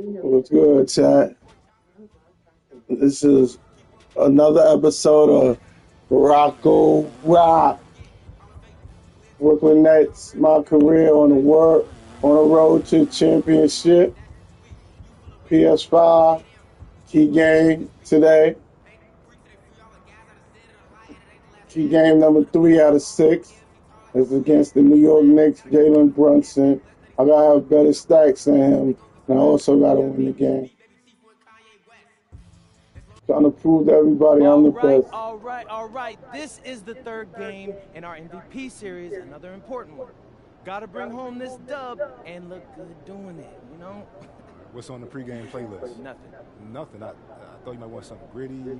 What's good, chat? This is another episode of Rocco Rock. Brooklyn Nets, my career on the road to championship. PS5 key game today. Key game number 3 out of 6 is against the New York Knicks, Jalen Brunson. I gotta have better stacks than him, and I also gotta win the game. Trying to prove to everybody I'm the best. All right. This is the third game in our MVP series, another important one. Gotta bring home this dub and look good doing it, you know? What's on the pregame playlist? Nothing. I thought you might want something gritty,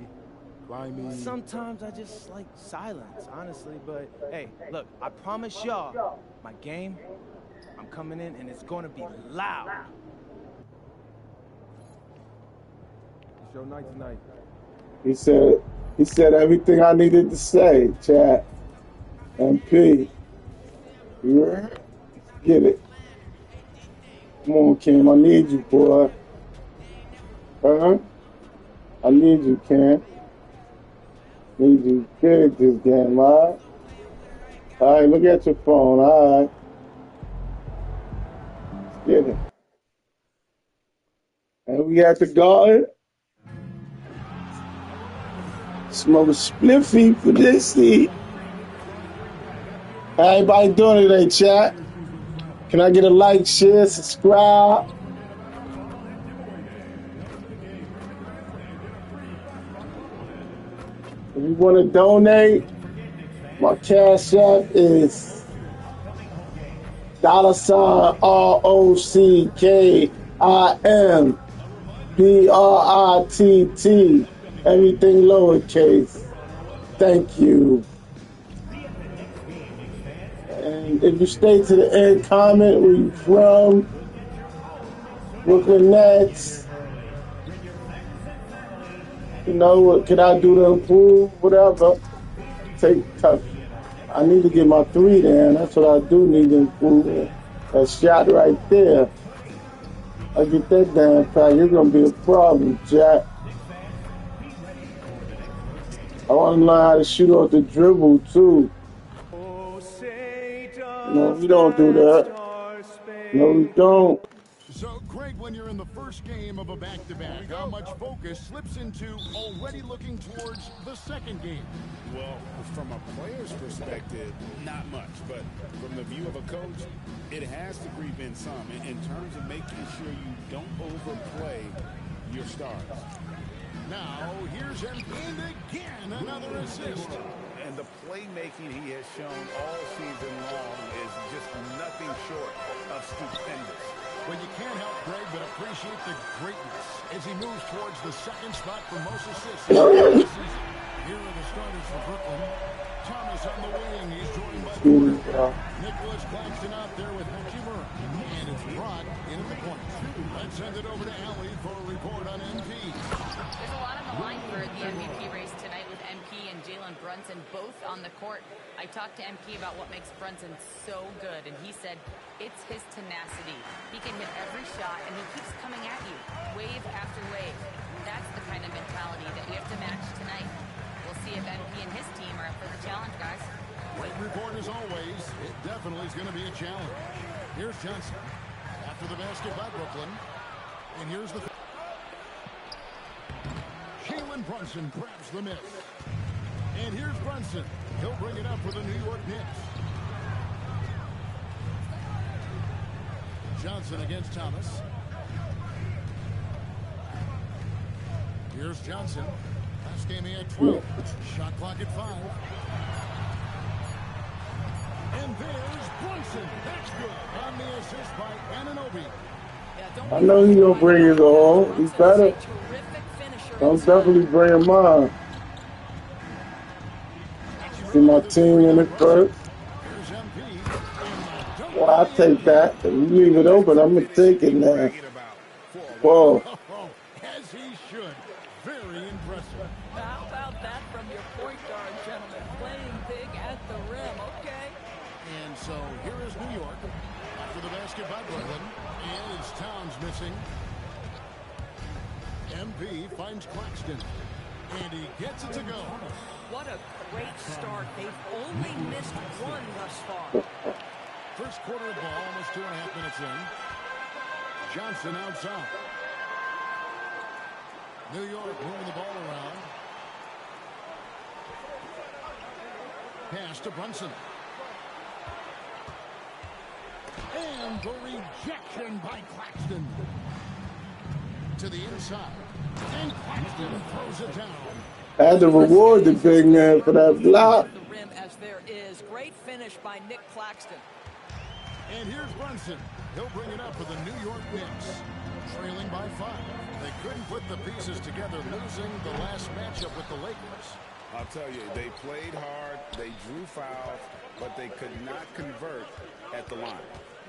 grimy. Sometimes I just like silence, honestly, but hey, look, I promise y'all, my game, I'm coming in and it's gonna be loud. It's your night tonight. He said everything I needed to say, chat. MP. Yeah. Get it. Come on, Kim. I need you, boy. I need you, Kim. Need you big this game, alright? Alright, look at your phone, alright? Let's get it. And we at the garden. Smoke a spliffy for this seat. How everybody doing today, chat? Can I get a like, share, subscribe? If you want to donate, my cash app is $ROCKIMBRITT. Everything lowercase. Thank you. And if you stay to the end, comment where you from. Brooklyn Nets. You know, what can I do to improve? Whatever. I need to get my 3 down. That's what I do need to improve. That shot right there. I get that down pack. It's going to be a problem, Jack. I want to learn how to shoot off the dribble, too. No, we don't do that. No, we don't. So, Craig, when you're in the first game of a back-to-back, how much focus slips into already looking towards the second game? Well, from a player's perspective, not much. But from the view of a coach, it has to creep in some in terms of making sure you don't overplay your stars. Now, here's MP, and again, another assist. And the playmaking he has shown all season long is just nothing short of stupendous. Well, you can't help, Greg, but appreciate the greatness as he moves towards the second spot for most assists. Here are the starters for Brooklyn. Thomas on the wing. He's joined by Nicholas Claxton out there with Hachimura. And it's Brock in at the corner. Let's send it over to Allie for a report on MP. There's a lot on the line for the MVP race tonight with MP and Jalen Brunson both on the court. I talked to MP about what makes Brunson so good, and he said it's his tenacity. He can hit every shot, and he keeps coming at you, wave after wave. That's the kind of mentality that we have to match tonight. We'll see if MP and his team are up for the challenge, guys. Great report as always. It definitely is going to be a challenge. Here's Johnson after the basket by Brooklyn. And here's the... Jalen Brunson grabs the miss. And here's Brunson. He'll bring it up for the New York Knicks. Johnson against Thomas. Here's Johnson. Last game he had 12. Shot clock at 5. And there's Brunson. That's good. On the assist by Anunoby. I know he's going to bring his all. He's better. I'm definitely bringing mine. See my team in it first. Well, I'll take that. If you leave it open, I'm going to take it now. Whoa. As he should. Very impressive. How about that from your point guard, gentlemen? Playing big at the rim, okay? And so here is New York after the basket by Brooklyn. And it's Towns missing. MP finds Claxton. And he gets it to go. What a great start. They've only missed one thus far. First quarter of ball, almost 2.5 minutes in. Johnson outside. New York moving the ball around. Pass to Brunson. And the rejection by Claxton. To the inside. And Claxton throws it down. I had to reward the big man for that block. The rim as there is. Great finish by Nick Claxton. And here's Brunson. He'll bring it up for the New York Knicks. Trailing by 5. They couldn't put the pieces together, losing the last matchup with the Lakers. I'll tell you, they played hard, they drew fouls, but they could not convert at the line.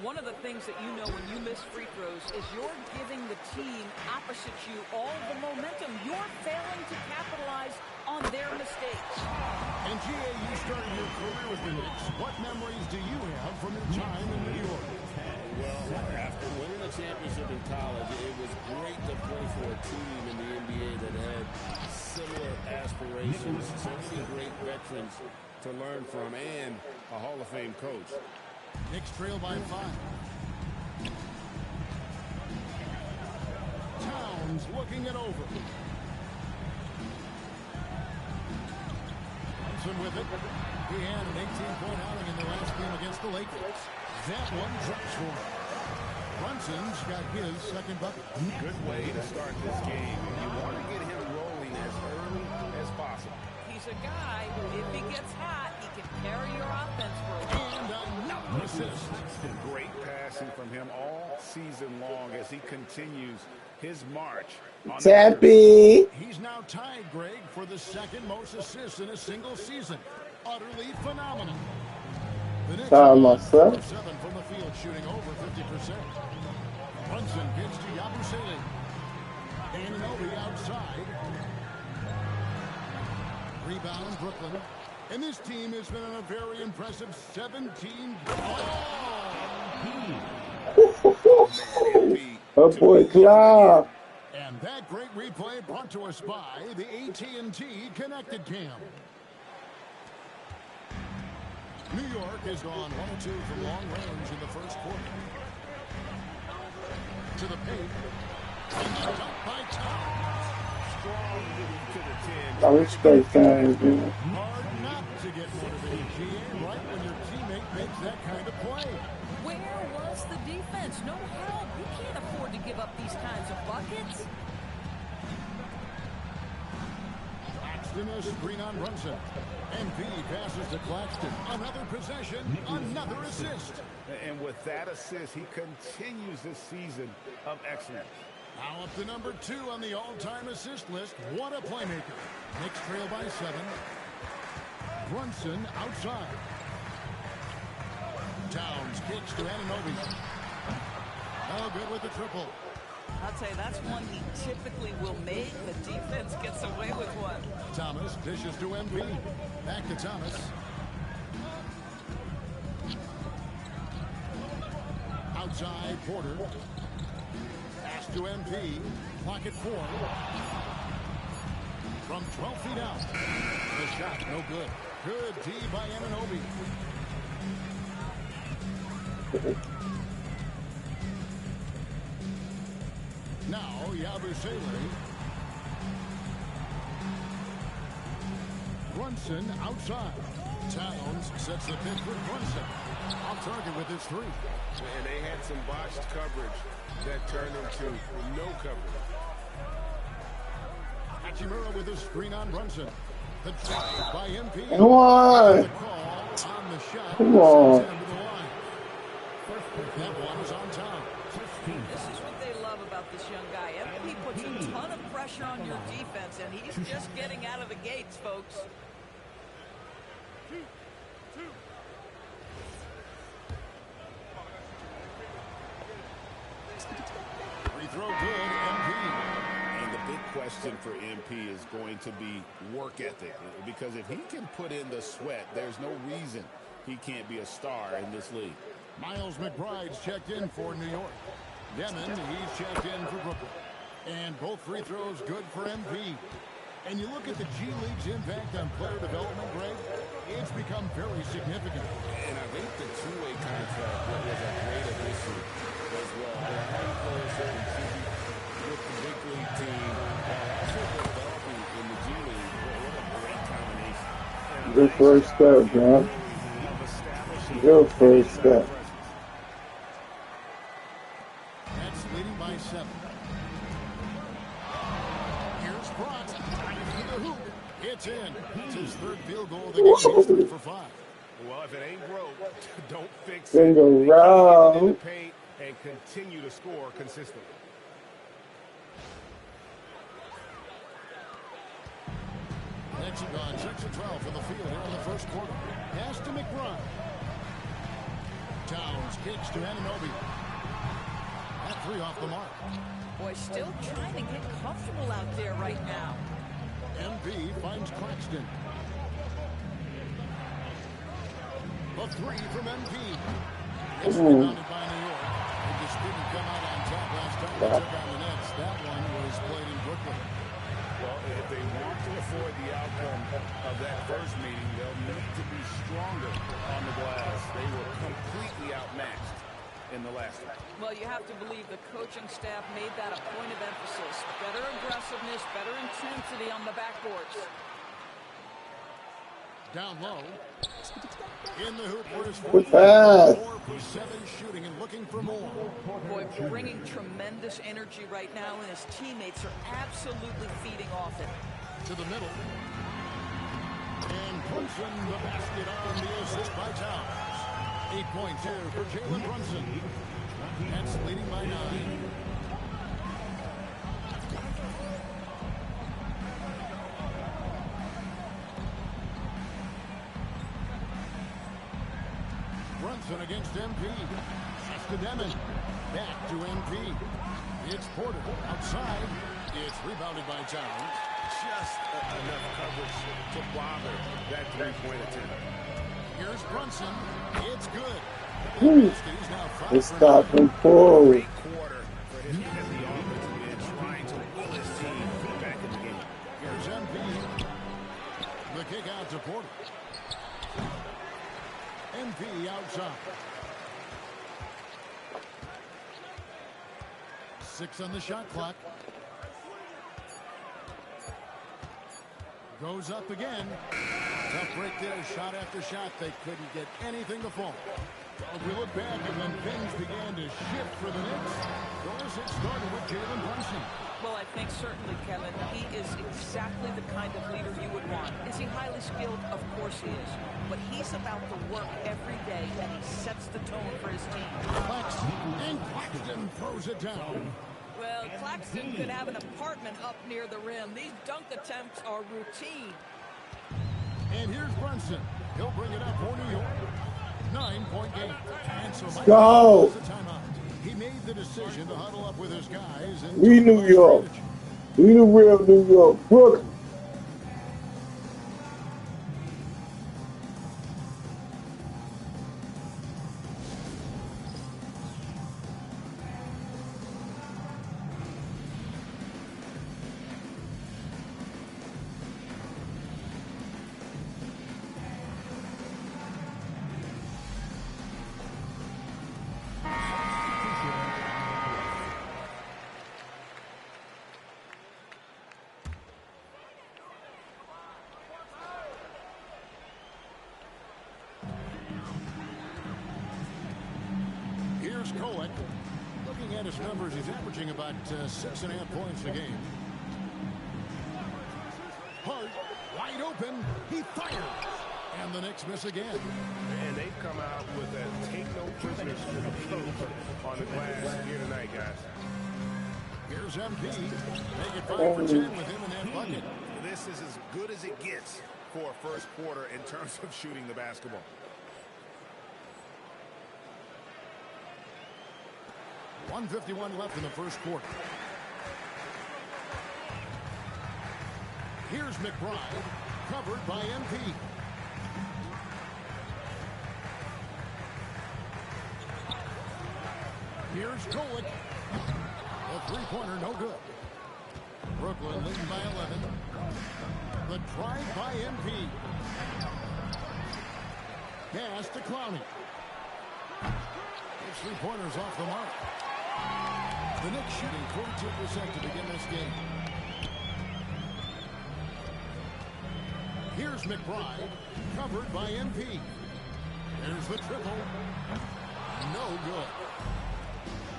One of the things that you know when you miss free throws is you're giving the team opposite you all the momentum. You're failing to capitalize on their mistakes. And G.A., you started your career with the Knicks. What memories do you have from your time in New York? Well, after winning a championship in college, it was great to play for a team in the NBA that had similar aspirations, so many great veterans to learn from, and a Hall of Fame coach. Knicks trail by 5. Towns looking it over. Brunson with it. He had an 18-point outing in the last game against the Lakers. That one drops for him. Brunson's got his second bucket. Good way to start this game. You want to get him rolling as early as possible. He's a guy who, if he gets hot, he can carry your offense for a while. And another assist. Great passing from him all season long as he continues his march. Tappy. He's now tied, Greg, for the second most assists in a single season. Utterly phenomenal. The Knicks Time are myself. 7 from the field, shooting over 50%. Brunson gets to Yabusele. Anunoby outside. Rebound, Brooklyn. And this team has been on a very impressive 17. Oh boy, Cloud. And that great replay brought to us by the AT&T Connected Cam. New York has gone 1 or 2 from long range in the first quarter. To the paint. And the dunk by Towns. Strong move to the 10. I respect fans, man. Hard not to get motivated, GA, right when your teammate makes that kind of play. Where was the defense? No help. You can't afford to give up these kinds of buckets. Claxton a screen on Brunson. MP passes to Claxton. Another possession, another assist. And with that assist, he continues this season of excellence. Now up to number 2 on the all-time assist list. What a playmaker. Knicks trail by 7. Brunson outside. Towns kicks to Anunoby. No good with the triple. I'll tell you, that's one he typically will make. The defense gets away with one. Thomas dishes to MP. Back to Thomas. Outside, Porter. Pass to MP. Clock at 4. From 12 feet out. The shot, no good. Good D by Anunoby. Now, Yabusele. Brunson outside. Towns sets the pick for Brunson. Off target with his 3. And they had some botched coverage that turned into no coverage. Hachimura with a screen on Brunson. The drive by MP. Come on. The call on the shot. Come on. Sends him to the line. That one is on top. This is what they love about this young guy. MP puts a ton of pressure on your defense, and he's just getting out of the gates, folks. Free throw good, MP. And the big question for MP is going to be work ethic. Because if he can put in the sweat, there's no reason he can't be a star in this league. Miles McBride's checked in for New York. Demon, he's checked in for Brooklyn. And both free throws good for MP. And you look at the G League's impact on player development, Greg, it's become very significant. And I think the two-way contract was a great addition as well. They're having players that contribute with the big league team while also developing in the G League. What a great combination. Good first step, man. Good first step. That's leading by 7. Here's Bronx. The hoop. It's in. It's his third field goal of the game. He's 3 for 5. Well, if it ain't broke, don't fix it. Finger They keep round. getting in the paint and continue to score consistently. Knicks have gone 6 of 12 from the field here in the first quarter. Pass to McBride. Towns kicks to Anunoby. That 3 off the mark. Boy, still trying to get comfortable out there right now. MP finds Claxton. The 3 from MP. It's rebounded by New York. They just didn't come out on top last time they took on the Nets. That one was played in Brooklyn. Well, if they want to avoid the outcome of that first meeting, they'll need to be stronger on the glass. They were completely outmatched in the last one. Well, you have to believe the coaching staff made that a point of emphasis. Better aggressiveness, better intensity on the backboards. Down low. In the hoop for his Good pass. 4 for 7 shooting and looking for more. Boy, bringing tremendous energy right now, and his teammates are absolutely feeding off it. To the middle. And Brunson the basket on the assist by Towns. 8 points here for Jalen Brunson. That's leading by 9. Brunson against MP. Pass to Demon. Back to MP. It's Porter outside. It's rebounded by Towns. Just enough coverage to bother that three-point attempt. Here's Brunson. It's good. Woo. He's now 5 It's for stopping forward. Great quarter for him as the offensive end, trying to will his team back in the game. Here's MP. The kick out to Porter. MP outside. 6 on the shot clock. Goes up again. Tough break there. Shot after shot. They couldn't get anything to fall. Well, we look back and when things began to shift for the Knicks, notice it started with Jalen Brunson. Well, I think certainly, Kevin, he is exactly the kind of leader you would want. Is he highly skilled? Of course he is. But he's about the work every day, and he sets the tone for his team. Claxton throws it down. Well, Claxton could have an apartment up near the rim. These dunk attempts are routine. And here's Brunson. He'll bring it up for New York. 9-point game. And so Mike Go. calls the timeout. He made the decision to huddle up with his guys. And We New York. We the real New York. Brooklyn. Here's Cohen. Looking at his numbers, he's averaging about 6.5 points a game. Hart, wide open. He fires. And the Knicks miss again. And they've come out with a take-no-prisoners approach on the glass here tonight, guys. Here's MP. Make it 5 for 10 with him in that bucket. This is as good as it gets for a first quarter in terms of shooting the basketball. .151 left in the first quarter. Here's McBride, covered by MP. Here's Golick. The three-pointer, no good. Brooklyn leading by 11. The drive by MP. Pass to Clowney. His three-pointers off the mark. The Knicks shooting 42% to begin this game. Here's McBride, covered by MP. There's the triple. No good.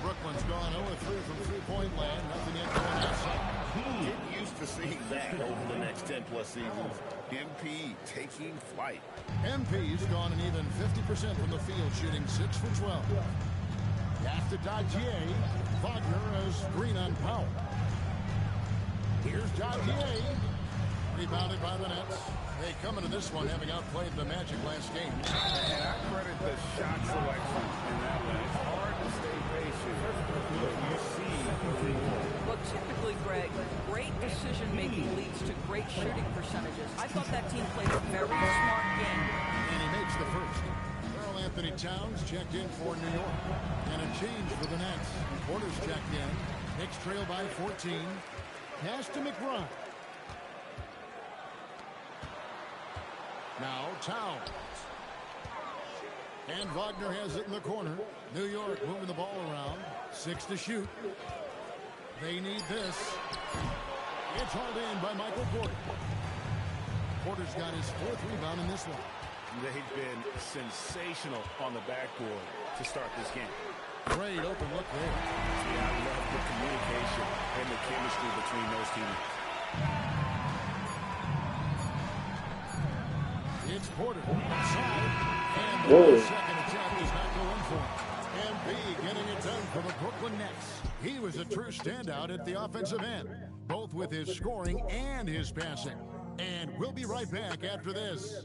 Brooklyn's gone 0-3 from three-point land. Nothing yet going outside. Get used to seeing that over the next 10-plus seasons. MP taking flight. MP's gone an even 50% from the field, shooting 6 for 12. Pass to Dadier. Wagner has Green on Powell. Here's Dadier. Rebounded by the Nets. They come into this one having outplayed the Magic last game. And I credit the shot selection in that one. It's hard to stay patient, but you see the reward. Well, typically, Greg, great decision-making leads to great shooting percentages. I thought that team played a very smart game. And he makes the first. Karl Anthony Towns checked in for New York. And a change for the Nets. Porter's checked in. Knicks trail by 14. Pass to McBride. Now Towns. And Wagner has it in the corner. New York moving the ball around. 6 to shoot. They need this. It's hauled in by Michael Porter. Porter's got his 4th rebound in this one. They've been sensational on the backboard to start this game. Great open look there. Yeah, I love the communication and the chemistry between those teammates. It's Porter outside, and the second attempt is not going for him. MP getting it done for the Brooklyn Nets. He was a true standout at the offensive end, both with his scoring and his passing. And we'll be right back after this.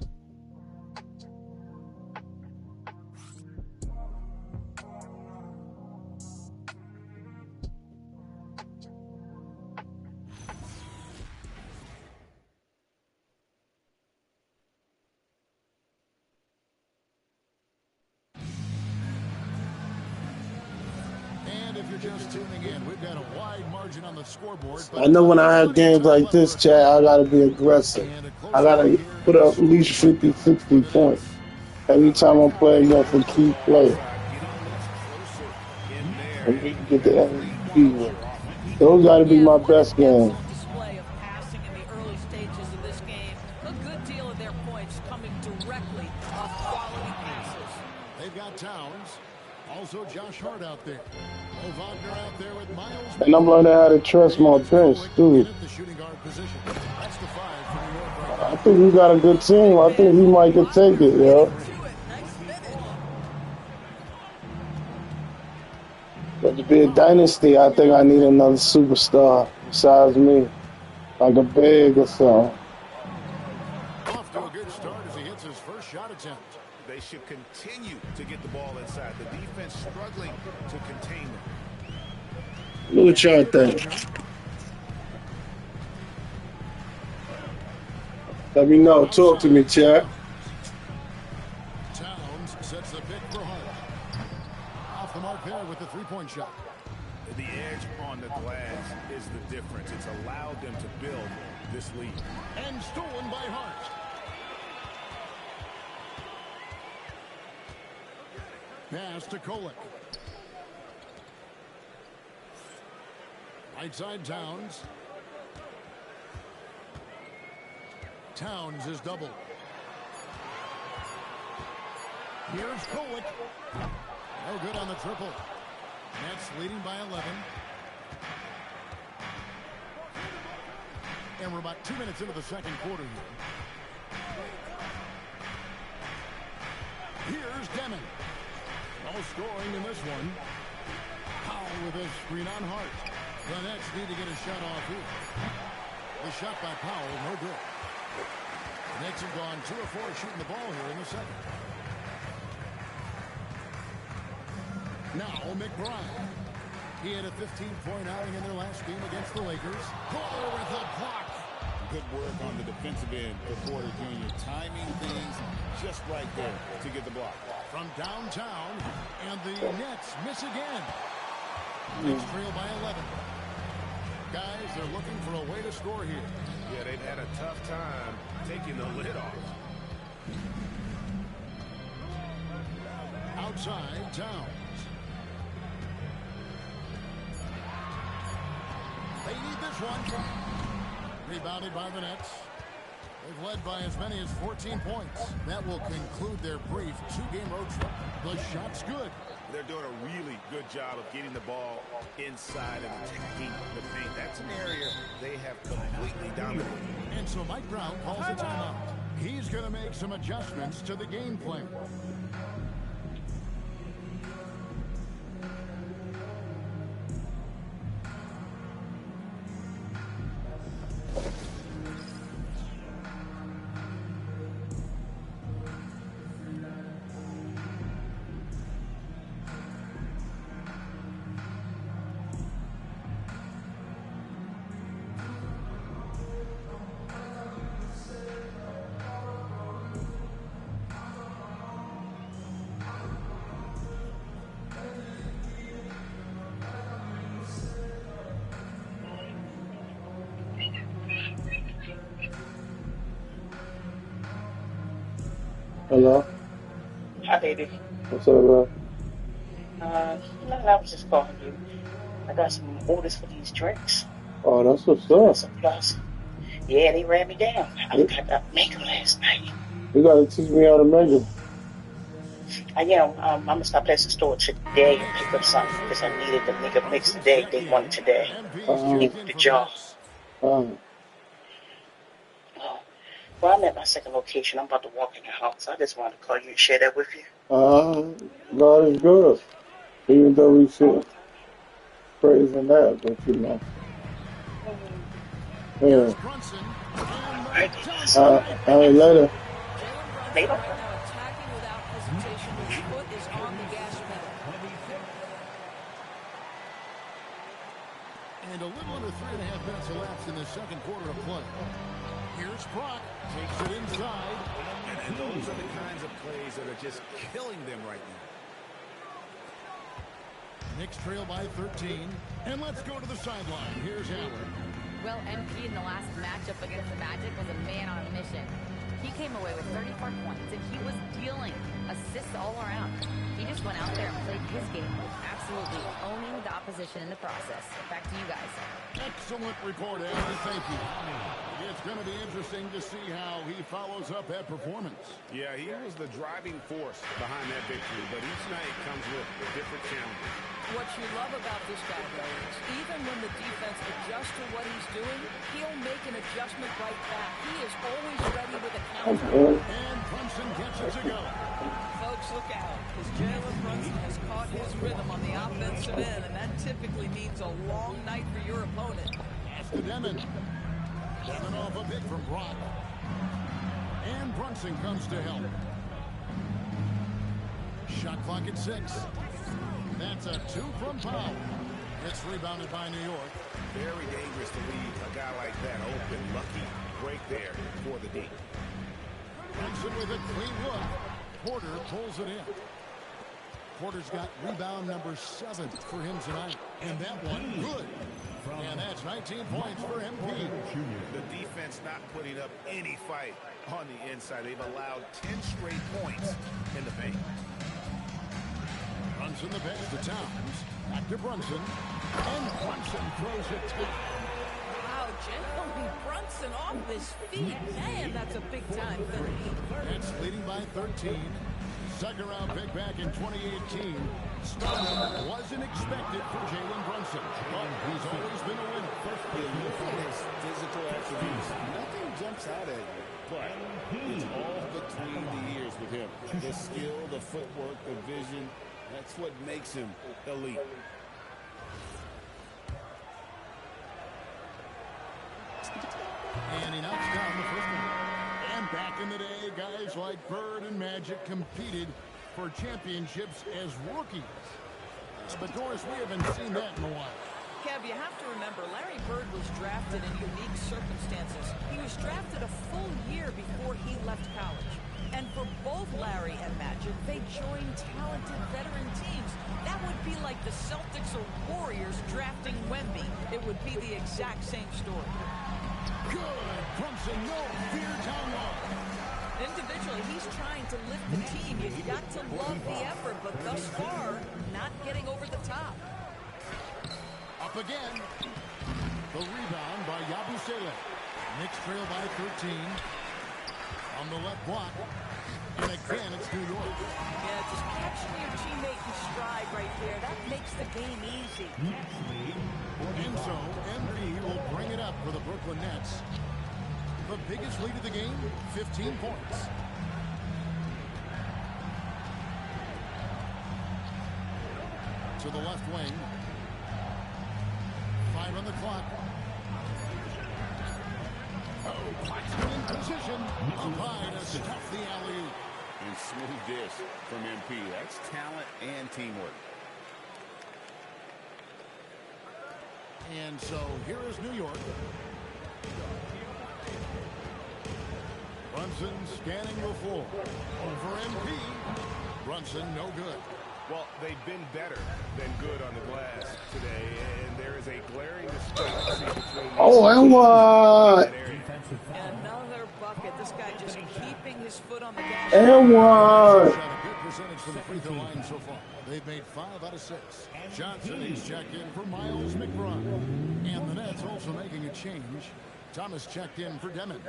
If you're just tuning in, we've got a wide margin on the scoreboard. I know when I have games like this, Chad, I got to be aggressive. I got to put up at least 50, 60 points every time I'm playing against a key player. And we can get the MVP win. Those got to be my best games. Display of passing in the early stages of this game. A good deal of their points coming directly off quality passes. They've got Towns. Also Josh Hart out there. Wagner out there with Miles. And I'm learning how to trust my bench, too. I think we got a good team. I think we might could take it, yo. But to be a dynasty, I think I need another superstar besides me. Like a big or something. Off to a good start as he hits his first shot attempt. They should continue to get the ball inside. The defense struggling to contain them. Look what y'all think. Let me know. Talk to me, chat. Towns sets the pick for Hart. Off the mark there with the three-point shot. The edge on the glass is the difference. It's allowed them to build this lead. And stolen by Hart. Pass to Kolek. Right side Towns. Towns is doubled. Here's Kolek. No good on the triple. Nets leading by 11. And we're about 2 minutes into the second quarter here. Here's Demon. No scoring in this one. Powell with a screen on Hart. The Nets need to get a shot off here. The shot by Powell, no good. The Knicks have gone 2 of 4 shooting the ball here in the second. Now McBride. He had a 15-point outing in their last game against the Lakers. Porter with a block. Good work on the defensive end for Porter Jr. Timing things just right there to get the block. From downtown, and the Nets miss again. Knicks trail by 11. Guys, as they're looking for a way to score here. Yeah, they've had a tough time taking the lid off. Outside, Towns. They need this one. Rebounded by the Nets. They've led by as many as 14 points. That will conclude their brief 2-game road trip. The shot's good. They're doing a really good job of getting the ball inside and attacking the paint. That's an area they have completely dominated. And so Mike Brown calls a timeout. He's going to make some adjustments to the game plan. Hello? Hi, baby. What's up, bro? No, I was just calling you. I got some orders for these drinks. Oh, that's what's up. Some plus. Yeah, they ran me down. I got that maker last night. You gotta teach me how to measure. I'm gonna stop at the store today and pick up something because I needed the nigga mix today. They want it today. Need the jar. Well, I'm at my second location. I'm about to walk in your house. I just wanted to call you and share that with you. God is good. Even though we should praise in that, but you know. Yeah. Later. Later. Attacking without hesitation. His foot is on the gas pedal. And a little under 3.5 minutes elapsed in the second quarter of play. Here's Brock. Takes it inside. And those are the kinds of plays that are just killing them right now. Knicks trail by 13. And let's go to the sideline. Here's Allen. Well, MP in the last matchup against the Magic was a man on a mission. He came away with 34 points, and he was dealing assists all around. He just went out there and played his game, absolutely owning the opposition in the process. Back to you guys. Excellent report, Allen. Thank you. It's going to be interesting to see how he follows up that performance. Yeah, he was the driving force behind that victory, but each night comes with different challenges. What you love about this guy, though, is even when the defense adjusts to what he's doing, he'll make an adjustment right back. He is always ready with a counter. And Brunson gets it to go. Folks, look out, because Jalen Brunson has caught his rhythm on the offensive end, and that typically means a long night for your opponent. Pass to Demon. Demon off a pick from Brock. And Brunson comes to help. Shot clock at 6. That's a 2 from Powell. It's rebounded by New York. Very dangerous to leave a guy like that open. Lucky break there for the D. Brunson with a clean look. Porter pulls it in. Porter's got rebound number 7 for him tonight. And that one good. And that's 19 points for MP. The defense not putting up any fight on the inside. They've allowed 10 straight points in the paint. Brunson the pass to Towns. Back to Brunson. And Brunson throws it to. Wow, Jalen Brunson off his feet. Man, that's a big-time finish. That's leading by 13. Second round pick back in 2018. Stardom wasn't expected for Jalen Brunson, but he's always been a winner. You look at his physical attributes. Nothing jumps out at you, but it's all between the ears with him. The skill, the footwork, the vision. That's what makes him elite. And he knocks down the first one. And back in the day, guys like Bird and Magic competed for championships as rookies. But Doris, we haven't seen that in a while. Kev, you have to remember, Larry Bird was drafted in unique circumstances. He was drafted a full year before he left college. And for both Larry and Magic, they join talented veteran teams. That would be like the Celtics or Warriors drafting Wemby. It would be the exact same story. Good. Brunson, no fear down low. Individually, he's trying to lift the team. You've got to love the effort, but thus far, not getting over the top. Up again. The rebound by Yabusele. Knicks trail by 13. On the left block. And again, it's New York. Yeah, just catching your teammate in stride right there. That makes the game easy. And so, MB will bring it up for the Brooklyn Nets. The biggest lead of the game, 15 points. To the left wing. 5 on the clock. Oh, Claxton in position. Up high to stuff the alley-oop. And smooth dish from MP. That's talent and teamwork. And so here is New York. Brunson scanning the floor. Over MP. Brunson no good. Well, they've been better than good on the glass today, and there is a glaring discrepancy between Oh, and what? Another bucket. This guy just keeping his foot on the gas. And what? Shot a good percentage from the free throw line so far. They've made 5 out of 6. Johnson is checked in for Miles McBride. And the Nets also making a change. Thomas checked in for Demon.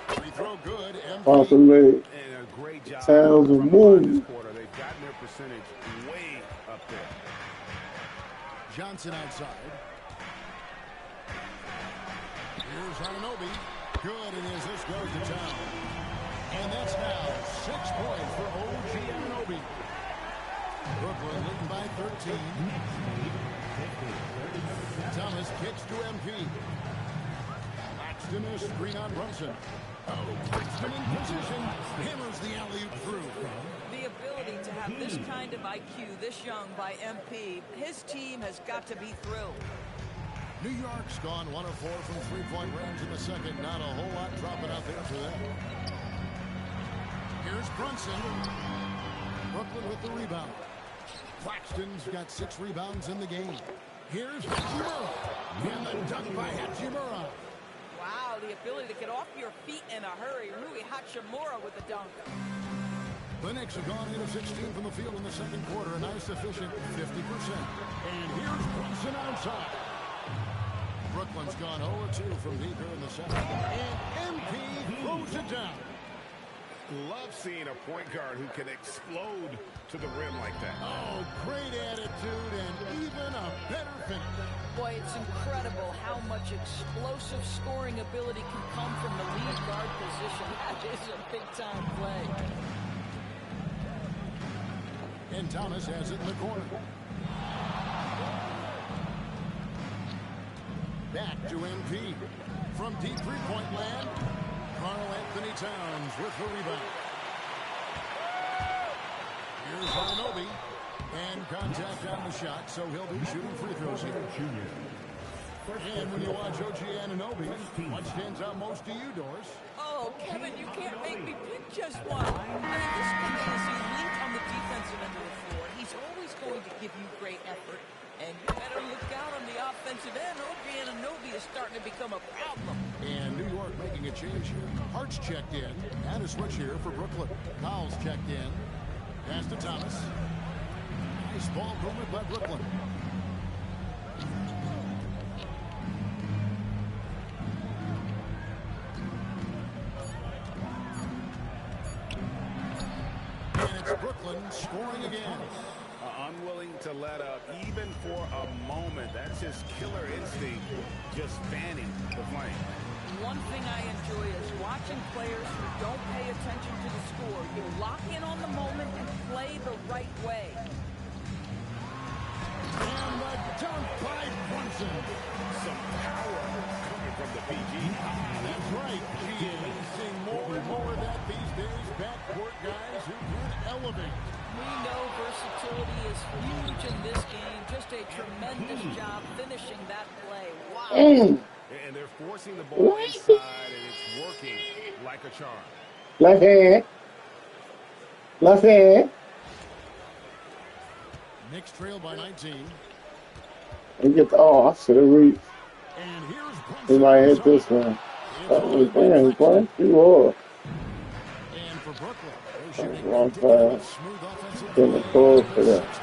Free throw good. Possibly. And a great job Tails are from moving. this quarter. They've gotten their percentage way up there. Johnson outside. Here's Anunoby. Good, and as this goes to town. And that's now 6 points for OG Anunoby. Brooklyn leading by 13. Thomas kicks to MP. Claxton a screen on Brunson. Oh, Claxton in position. Hammers the alley-oop through. The ability to have this kind of IQ this young by MP, his team has got to be thrilled. New York's gone 1 of 4 from three-point range in the second. Not a whole lot dropping out there for them. Here's Brunson. Brooklyn with the rebound. Claxton's got 6 rebounds in the game. Here's Hachimura. And the dunk by Hachimura. Wow, the ability to get off your feet in a hurry. Rui Hachimura with the dunk. The Knicks have gone 8 of 16 from the field in the second quarter. A nice efficient 50%. And here's Brunson outside. Brooklyn's gone 0 of 2 from deep here in the second. And MP throws it down. Love seeing a point guard who can explode to the rim like that. Oh, great attitude and even a better finish. Boy, it's incredible how much explosive scoring ability can come from the lead guard position. That is a big-time play. And Thomas has it in the corner. Back to MP. From deep three-point land, Karl-Anthony Towns with the rebound. Here's Anunoby. And contact on the shot, so he'll be shooting free throws here. And when you watch OG Anunoby, what stands out most to you, Doris? Oh, Kevin, you can't make me pick just one. I mean, this guy is elite on the defensive end of the floor. He's always going to give you great effort. And you better look out on the offensive end. OG Anunoby is starting to become a problem. And New York making a change here. Hart's checked in. And a switch here for Brooklyn. Powell's checked in. Pass to Thomas. Nice ball movement by Brooklyn. And it's Brooklyn scoring again. Unwilling to let up even for a moment. That's his killer instinct, just fanning the flame. One thing I enjoy is watching players who don't pay attention to the score. You lock in on the moment and play the right way. And the dunk by Brunson. Some power coming from the PG. That's right. He is seeing more and more of that these days. Backcourt guys who can elevate. We know versatility is huge in this game. Just a tremendous job finishing that play. Wow. Mm. And they're forcing the ball inside, and it's working like a charm. Left hand. Left hand. Knicks trail by 19. And get the, oh, I should have reached. And here's He might hit this one. Oh, damn, boy. You are. And for Brooklyn, they're shooting Wrong ridiculous, pass. smooth offensive Getting the play. call for that. 60%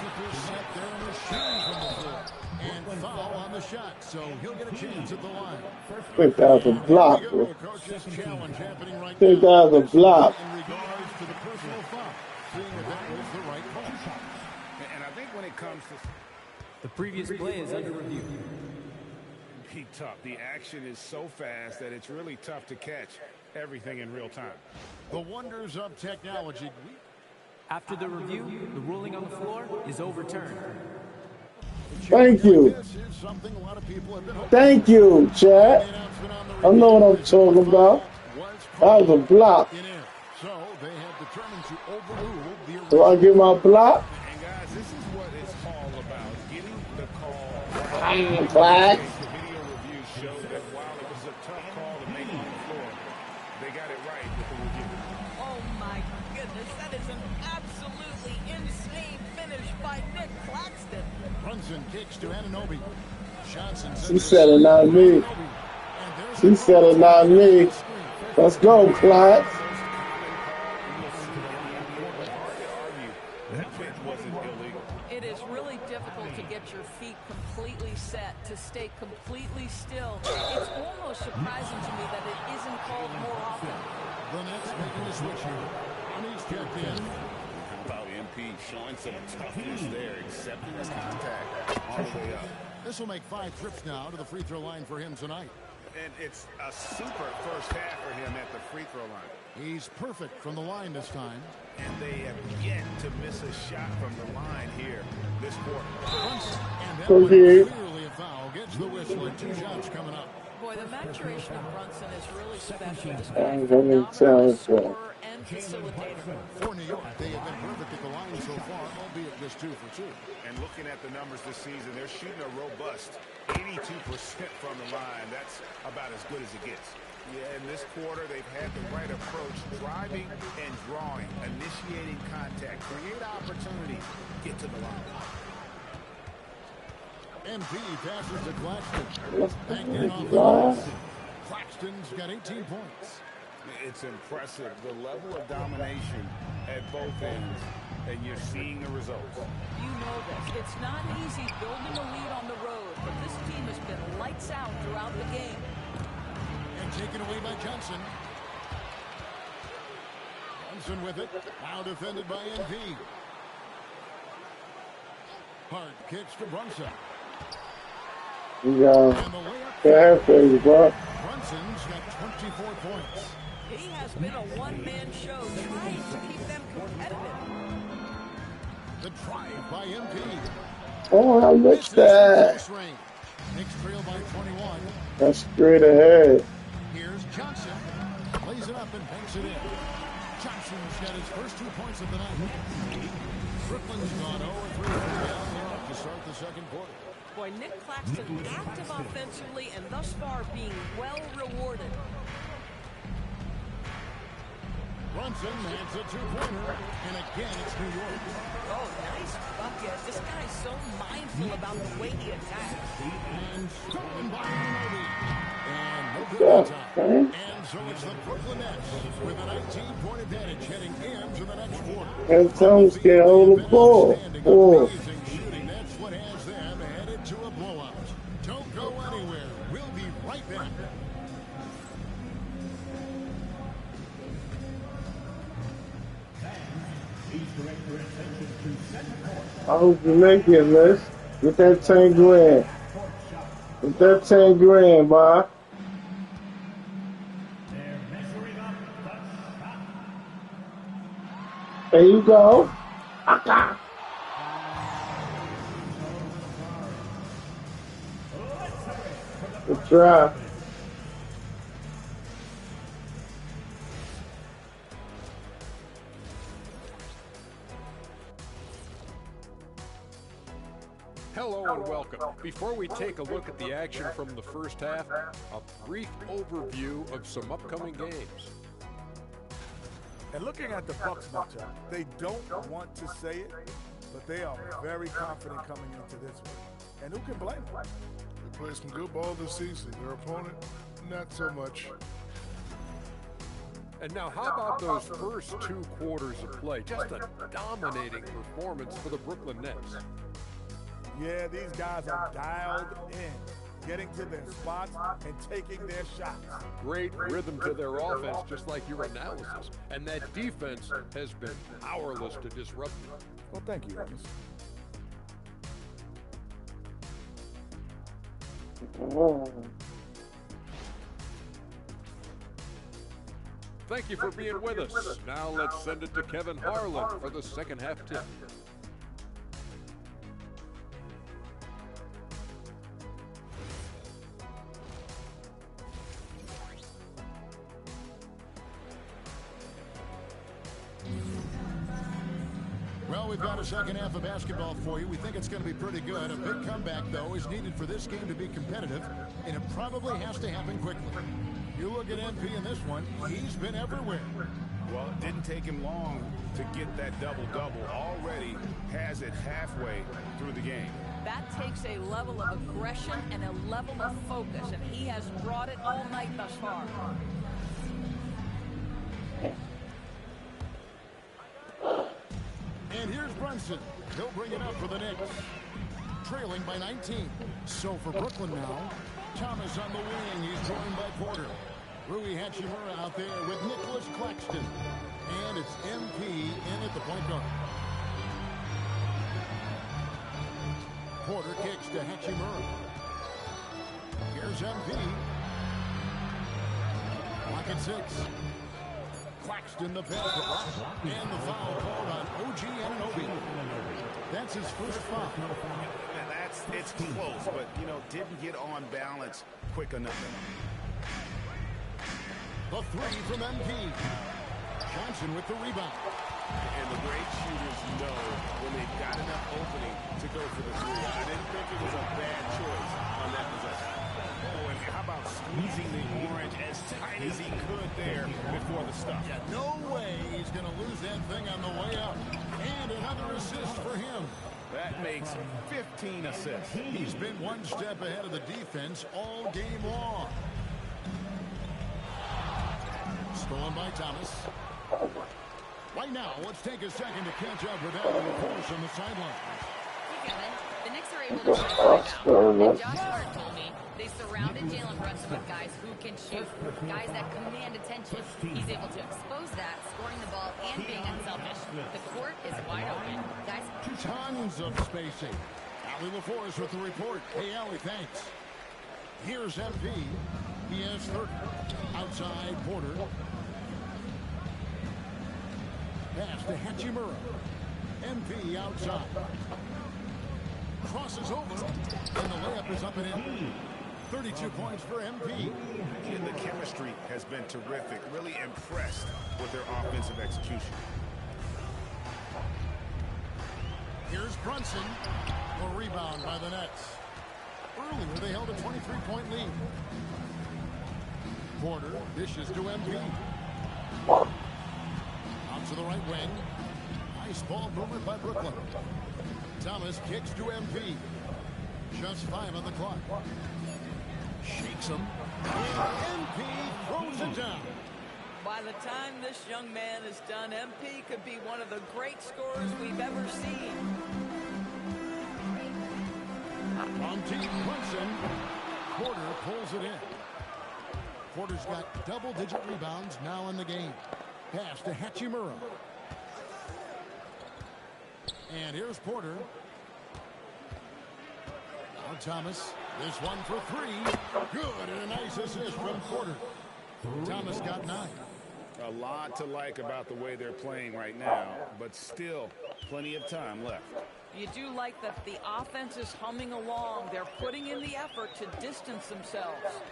there and they're shooting from the floor. And foul on the shot, so he'll get a chance at the line. I think that was a block, Here we bro. go, coach's challenge happening right I think now. that was a block. In regards to the personal foul, seeing if that was the right call. And I think when it comes to The previous play is under review. be tough, the action is so fast that it's really tough to catch everything in real time. The wonders of technology. After the review, the ruling on the floor is overturned. Thank you. This is something a lot of people have been hoping. Thank you, Chad. I know what I'm talking about. That was a block. In air. So they have determined to overrule the Do I get my block? And guys, this is what it's all about, getting the call. Flag. The video review showed that while it was a tough call to make on the floor, they got it right with the review. Oh my goodness, that is an absolutely insane finish by Nick Claxton. Brunson kicks to Anunoby. Johnson She said it, not me. She said it, not me. Let's go, Clyde. It is really difficult to get your feet completely set, to stay completely still. It's almost surprising to me that it isn't called more often. The Nets making a switch here. And he's checked in. How about MP showing some toughness there, accepting his contact all the way up. This will make 5 trips now to the free throw line for him tonight. And it's a super first half for him at the free throw line. He's perfect from the line this time. And they have yet to miss a shot from the line here this quarter. Brunson, and that one is clearly a foul. Gets the whistle and 2 shots coming up. Boy, the maturation of Brunson is really special. This I'm guy, gonna tell phenomenal you. scorer and facilitator. For New York, they have been perfect at the line so far, albeit just 2 for 2. And looking at the numbers this season, they're shooting a robust 82% from the line. That's about as good as it gets. Yeah, in this quarter, they've had the right approach, driving and drawing, initiating contact, create opportunities, get to the line. MP passes to Claxton. Back in off the glass. Claxton's got 18 points. It's impressive, the level of domination at both ends, and you're seeing the results. You know this. It's not easy building a lead on the road, but this team has been lights out throughout the game. And taken away by Johnson. Johnson with it. Now defended by MP. Hart kicks to Brunson. You got And the layup. halfway, bro. Brunson's got 24 points. He has been a one-man show trying to keep them competitive. The drive by MP. Oh, I missed that. Close range. Knicks trail by 21. That's straight ahead. Here's Johnson. Plays it up and banks it in. Johnson's got his first 2 points of the night. Brooklyn's gone 0-3 down there to start the second quarter. Boy, Nick Claxton active offensively and thus far being well rewarded. Brunson hands a 2-pointer, and again it's New York. Oh, nice bucket. This guy's so mindful about the way he attacks. And stolen by Anunoby. And no good time. And so it's the Brooklyn Nets with a 19-point advantage heading into the next quarter. And Thomas can't hold the ball. Oh. Amazing shooting. That's what has them headed to a blowout. Don't go anywhere. We'll be right back. I hope you make it, Liz. Get that 10 grand. Get that 10 grand, boy. There you go. Good try. Hello and welcome. Before we take a look at the action from the first half, a brief overview of some upcoming games. And looking at the Bucks matchup, they don't want to say it, but they are very confident coming into this one. And who can blame them? They played some good ball this season. Their opponent, not so much. And now how about those first 2 quarters of play? Just a dominating performance for the Brooklyn Nets. Yeah, these guys are dialed in, getting to their spots and taking their shots. Great rhythm to their offense, just like your analysis. And that defense has been powerless to disrupt them. Well, thank you, Ernest. Thank you for being with us. Now let's send it to Kevin Harlan for the second half tip. Well, we've got a second half of basketball for you. We think it's going to be pretty good. A big comeback, though, is needed for this game to be competitive, and it probably has to happen quickly. You look at MP in this one, he's been everywhere. Well, it didn't take him long to get that double-double. Already has it halfway through the game. That takes a level of aggression and a level of focus, and he has brought it all night thus far. And here's Brunson. He'll bring it up for the Knicks. Trailing by 19. So for Brooklyn now, Thomas on the wing. He's joined by Porter. Rui Hachimura out there with Nicholas Claxton. And it's MP in at the point guard. Porter kicks to Hachimura. Here's MP. Lock at 6. Claxton the pass. And the foul called on OG Anunoby. That's his first foul. It's close, but, didn't get on balance quick enough. The 3 from MP. Johnson with the rebound. And the great shooters know when they've got enough opening to go for the 3. I didn't think it was a bad choice on that possession. Oh, and how about squeezing the orange as tight as he could there before the stop? Yeah, no way he's going to lose that thing on the way up. And another assist for him. That makes 15 assists. He's been one step ahead of the defense all game long. Stolen by Thomas. Right now, let's take a second to catch up with Allen Force on the sideline. Hey, Kevin. The Knicks are able to shoot the rebound. And Josh Hart told me they surrounded Jalen Brunson with guys who can shoot, guys that command attention. He's able to expose that, scoring the ball and being unselfish. The court is wide open. Guys, Tons of spacing. Allie LaForce with the report. Hey, Allie, thanks. Here's MP. He has 30. Outside, Porter. Pass to Hachimura. MP outside. Crosses over. And the layup is up and in. 32 points for MP. And the chemistry has been terrific. Really impressed with their offensive execution. Here's Brunson. A rebound by the Nets. Earlier, they held a 23-point lead. Porter dishes to MP. Out to the right wing. Nice ball movement by Brooklyn. Thomas kicks to MP. Just 5 on the clock. Shakes him. And MP throws it down. By the time this young man is done, MP could be one of the great scorers we've ever seen. From deep, Brunson. Porter pulls it in. Porter's got double-digit rebounds now in the game. Pass to Hachimura. And here's Porter. Now Thomas. This one for 3. Good, and a nice assist from Porter. Thomas got 9. A lot to like about the way they're playing right now, but still plenty of time left. You do like that the offense is humming along. They're putting in the effort to distance themselves.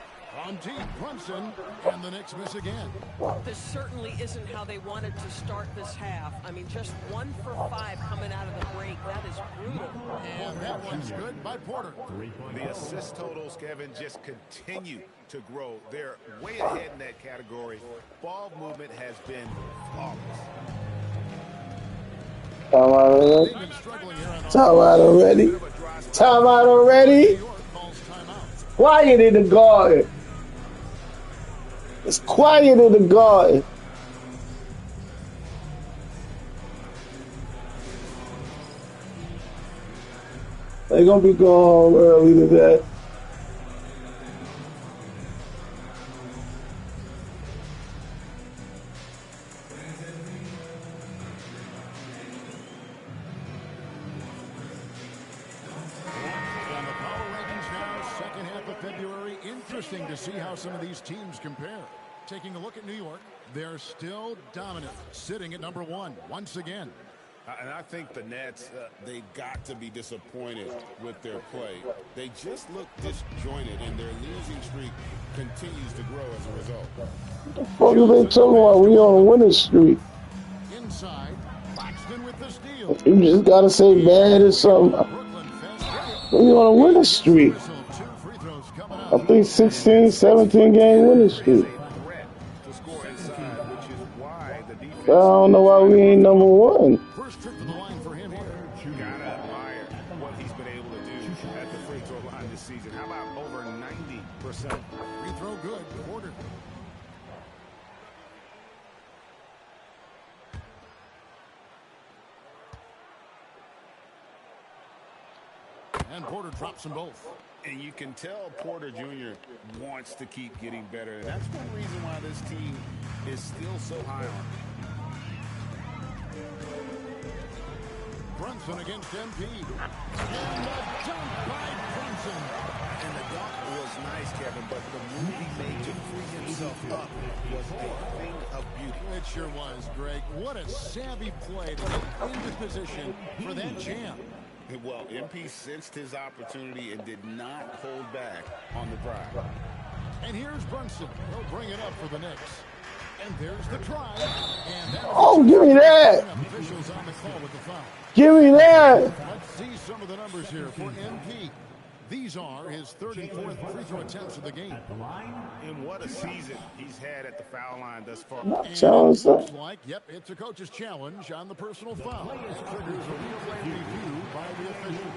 On deep, Brunson, and the Knicks miss again. This certainly isn't how they wanted to start this half. I mean, just 1 for 5 coming out of the break. That is brutal. And that one's good by Porter. The assist totals, Kevin, just continue to grow. They're way ahead in that category. Ball movement has been flawless. Time out already. Time out already. Time out already. Quiet in the garden. It's quiet in the garden. They're gonna be going home early today. Interesting to see how some of these teams compare. Taking a look at New York, they're still dominant, sitting at number 1 once again. And I think the Nets, they got to be disappointed with their play. They just look disjointed, and their losing streak continues to grow as a result. What are they talking about? We on a winning streak. Inside, Claxton with the steal. You just gotta say bad or something. We on a winning streak. I think 16, 17 game winning streak. I don't know why we ain't number 1. First trip to the line for him here. Gotta admire what he's been able to do at the free throw line this season. How about over 90%? Free throw good. Porter. And Porter drops them both. And you can tell Porter Jr. wants to keep getting better. And that's one reason why this team is still so high on him. Brunson against MP. And the dunk by Brunson. And the dunk was nice, Kevin, but the move he made to free himself up was a thing of beauty. It sure was, Greg. What a savvy play to get into position for that jam. Well, MP sensed his opportunity and did not hold back on the drive. And here's Brunson. He'll bring it up for the Knicks. And there's the try. And oh, give me that. Officials on the call with the foul. Give me that. Let's see some of the numbers here for MP. These are his 34th free throw attempts of the game. And what a season he's had at the foul line thus far. Looks like, yep, it's a coach's challenge on the personal foul. It triggers a replay review by the officials.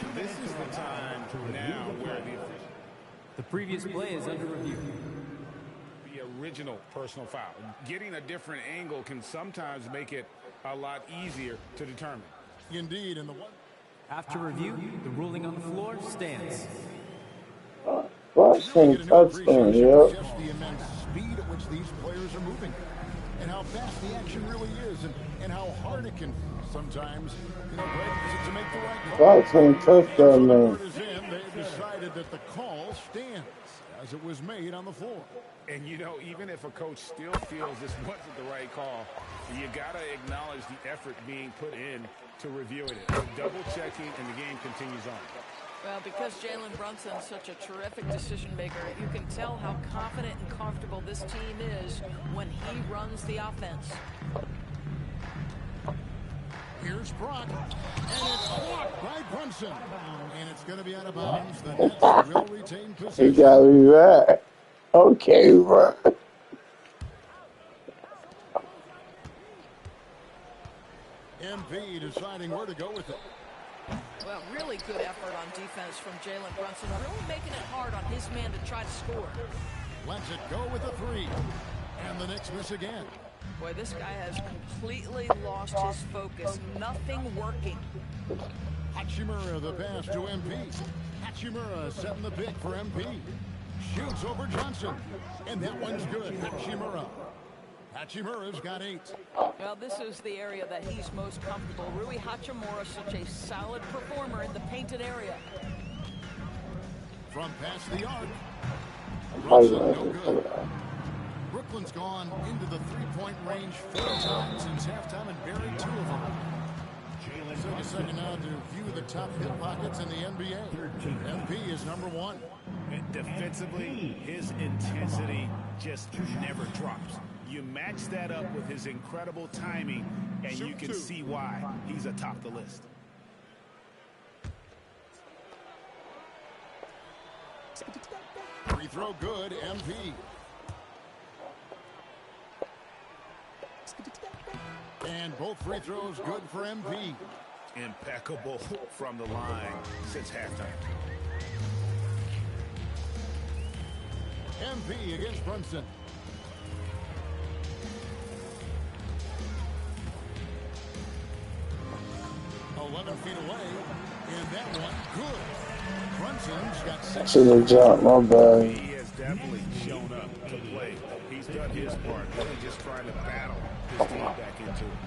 And this is the time now where the previous play is under review. The original personal foul. Getting a different angle can sometimes make it a lot easier to determine. Indeed, and the one. After review, the ruling on the floor stands. Touchdown, yeah. Just the immense speed at which these players are moving, and how fast the action really is, and how hard it can sometimes, break to make the right call. Touchdown, man. They decided that the call stands as it was made on the floor. And, even if a coach still feels this wasn't the right call, you got to acknowledge the effort being put in to reviewing it, double-checking, and the game continues on. Well, because Jalen Brunson's such a terrific decision maker, you can tell how confident and comfortable this team is when he runs the offense. Here's Brock, and it's blocked by Brunson. And it's going to be out of bounds. The Nets will retain possession. He got me back. Okay, bro. MP deciding where to go with it. Well, really good effort on defense from Jalen Brunson, really making it hard on his man to try to score. Lets it go with a three. And the Knicks miss again. Boy, this guy has completely lost his focus. Nothing working. Hachimura the pass to MP. Hachimura setting the pick for MP. Shoots over Johnson. And that one's good. Hachimura. Hachimura's got 8. Well, this is the area that he's most comfortable. Rui Hachimura, such a solid performer in the painted area. From past the arc. Brunson, no good. Brooklyn's gone into the three-point range 4 times since halftime and buried 2 of them. Take a second now to view the top hit pockets in the NBA. MP is number 1. And defensively, his intensity just never drops. You match that up with his incredible timing, and you can see why he's atop the list. Free throw good, MP. And both free throws good for MP. Impeccable from the line since halftime. MP against Brunson. Feet away, and that one good. Brunson's got 6. Should have dropped my bag. He has definitely shown up to play. He's done his part, really just trying to battle his team back into it.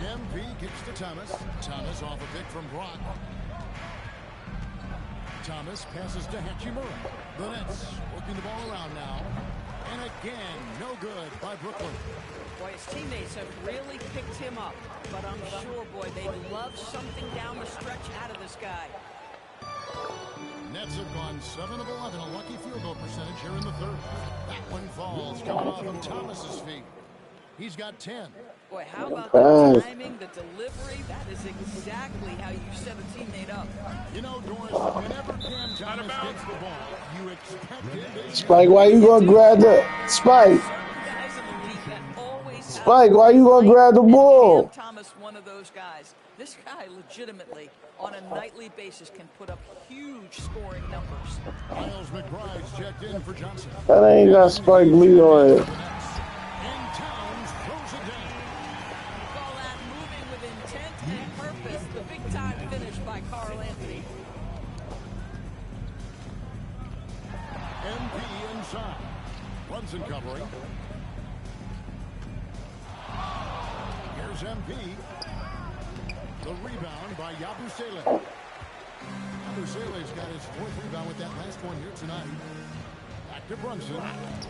MP kicks to Thomas. Thomas off a pick from Brock. Thomas passes to Hachimura. The Nets working the ball around now. And again, no good by Brooklyn. Boy, his teammates have really picked him up. But I'm sure, boy, they love something down the stretch out of this guy. Nets have gone 7 of 11, a lucky field goal percentage here in the third. That one falls, coming off of Thomas's feet. He's got 10. Boy, how about the timing, the delivery? That is exactly how you set a teammate up. You know, Doris, whenever Cam Thomas gets the ball, you expect him to... Spike, why you gonna grab the... Spike! Spike, why you gonna grab the ball? Cam Thomas, one of those guys. This guy legitimately, on a nightly basis, can put up huge scoring numbers. Miles McBride's checked in for Johnson. That ain't got Spike Lee on it. And Towns throws it down. Call that moving with intent and purpose. The big-time finish by Carl Anthony. MP inside. Brunson covering. Here's MP. The rebound by Yabusele. Yabusele's got his 4th rebound with that last one here tonight. Back to Brunson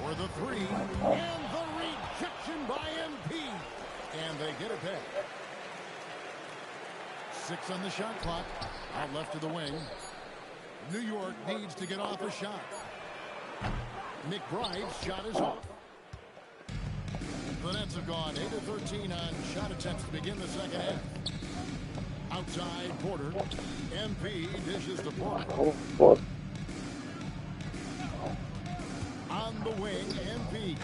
for the 3. And the rejection by MP. And they get it back. 6 on the shot clock. Out left to the wing. New York needs to get off a shot. McBride's shot is off. The Nets have gone 8 of 13 on shot attempts to begin the second half. Outside Porter. MP dishes the ball. On the wing, MP.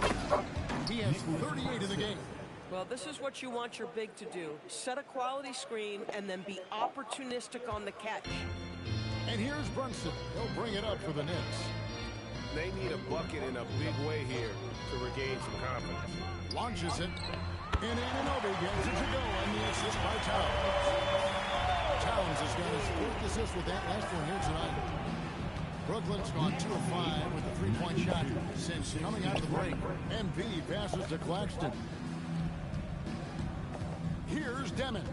He has 38 in the game. Well, this is what you want your big to do. Set a quality screen and then be opportunistic on the catch. And here's Brunson. He'll bring it up for the Knicks. They need a bucket in a big way here to regain some confidence. Launches it. And Anunoby gets it to go on the assist by Towns. Towns has got his 4th assist with that last one here tonight. Brooklyn's gone 2 of 5 with a 3-point shot since coming out of the break. MP passes to Claxton. Here's Demon.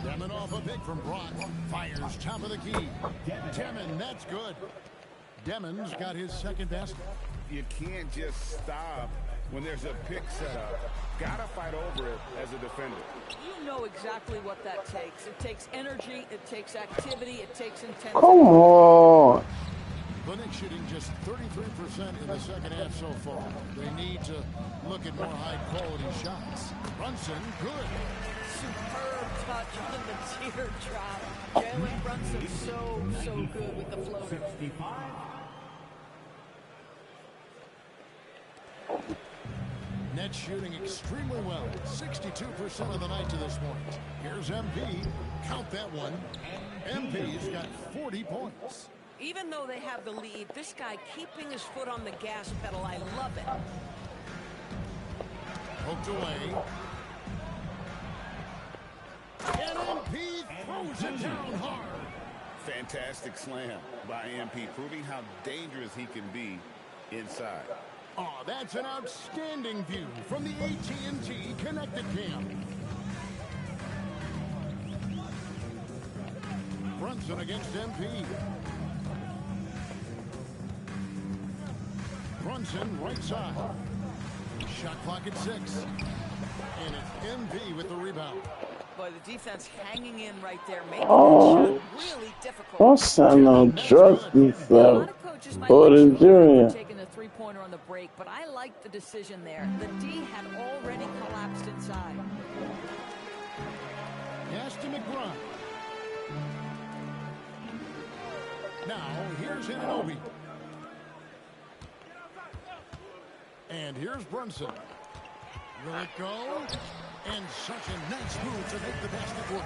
Demon off a pick from Brock. Fires top of the key. Demon, that's good. Demon's got his 2nd basket. You can't just stop when there's a pick set up. Gotta fight over it as a defender. You know exactly what that takes. It takes energy, it takes activity, it takes intensity. Come on. The Knicks shooting just 33% in the second half so far. They need to look at more high-quality shots. Brunson, good. Superb touch on the teardrop. Jalen Brunson so good with the floater. Nets shooting extremely well. 62% of the night to this point. Here's MP. Count that one. MP's got 40 points. Even though they have the lead, this guy keeping his foot on the gas pedal, I love it. Poked away. And MP throws it down hard. Fantastic slam by MP, proving how dangerous he can be inside. Oh, that's an outstanding view from the AT&T Connected Cam. Brunson against MP. Brunson right side. Shot clock at 6. And it's MP with the rebound. Boy, the defense hanging in right there, making that Oh, shot really difficult. don't sound no drugs himself. Or the junior. Taking a three-pointer on the break, but I like the decision there. The D had already collapsed inside. Pass to McBride. Now, here's Anunoby. And here's Brunson. Will it go? And such a nice move to make the basket work.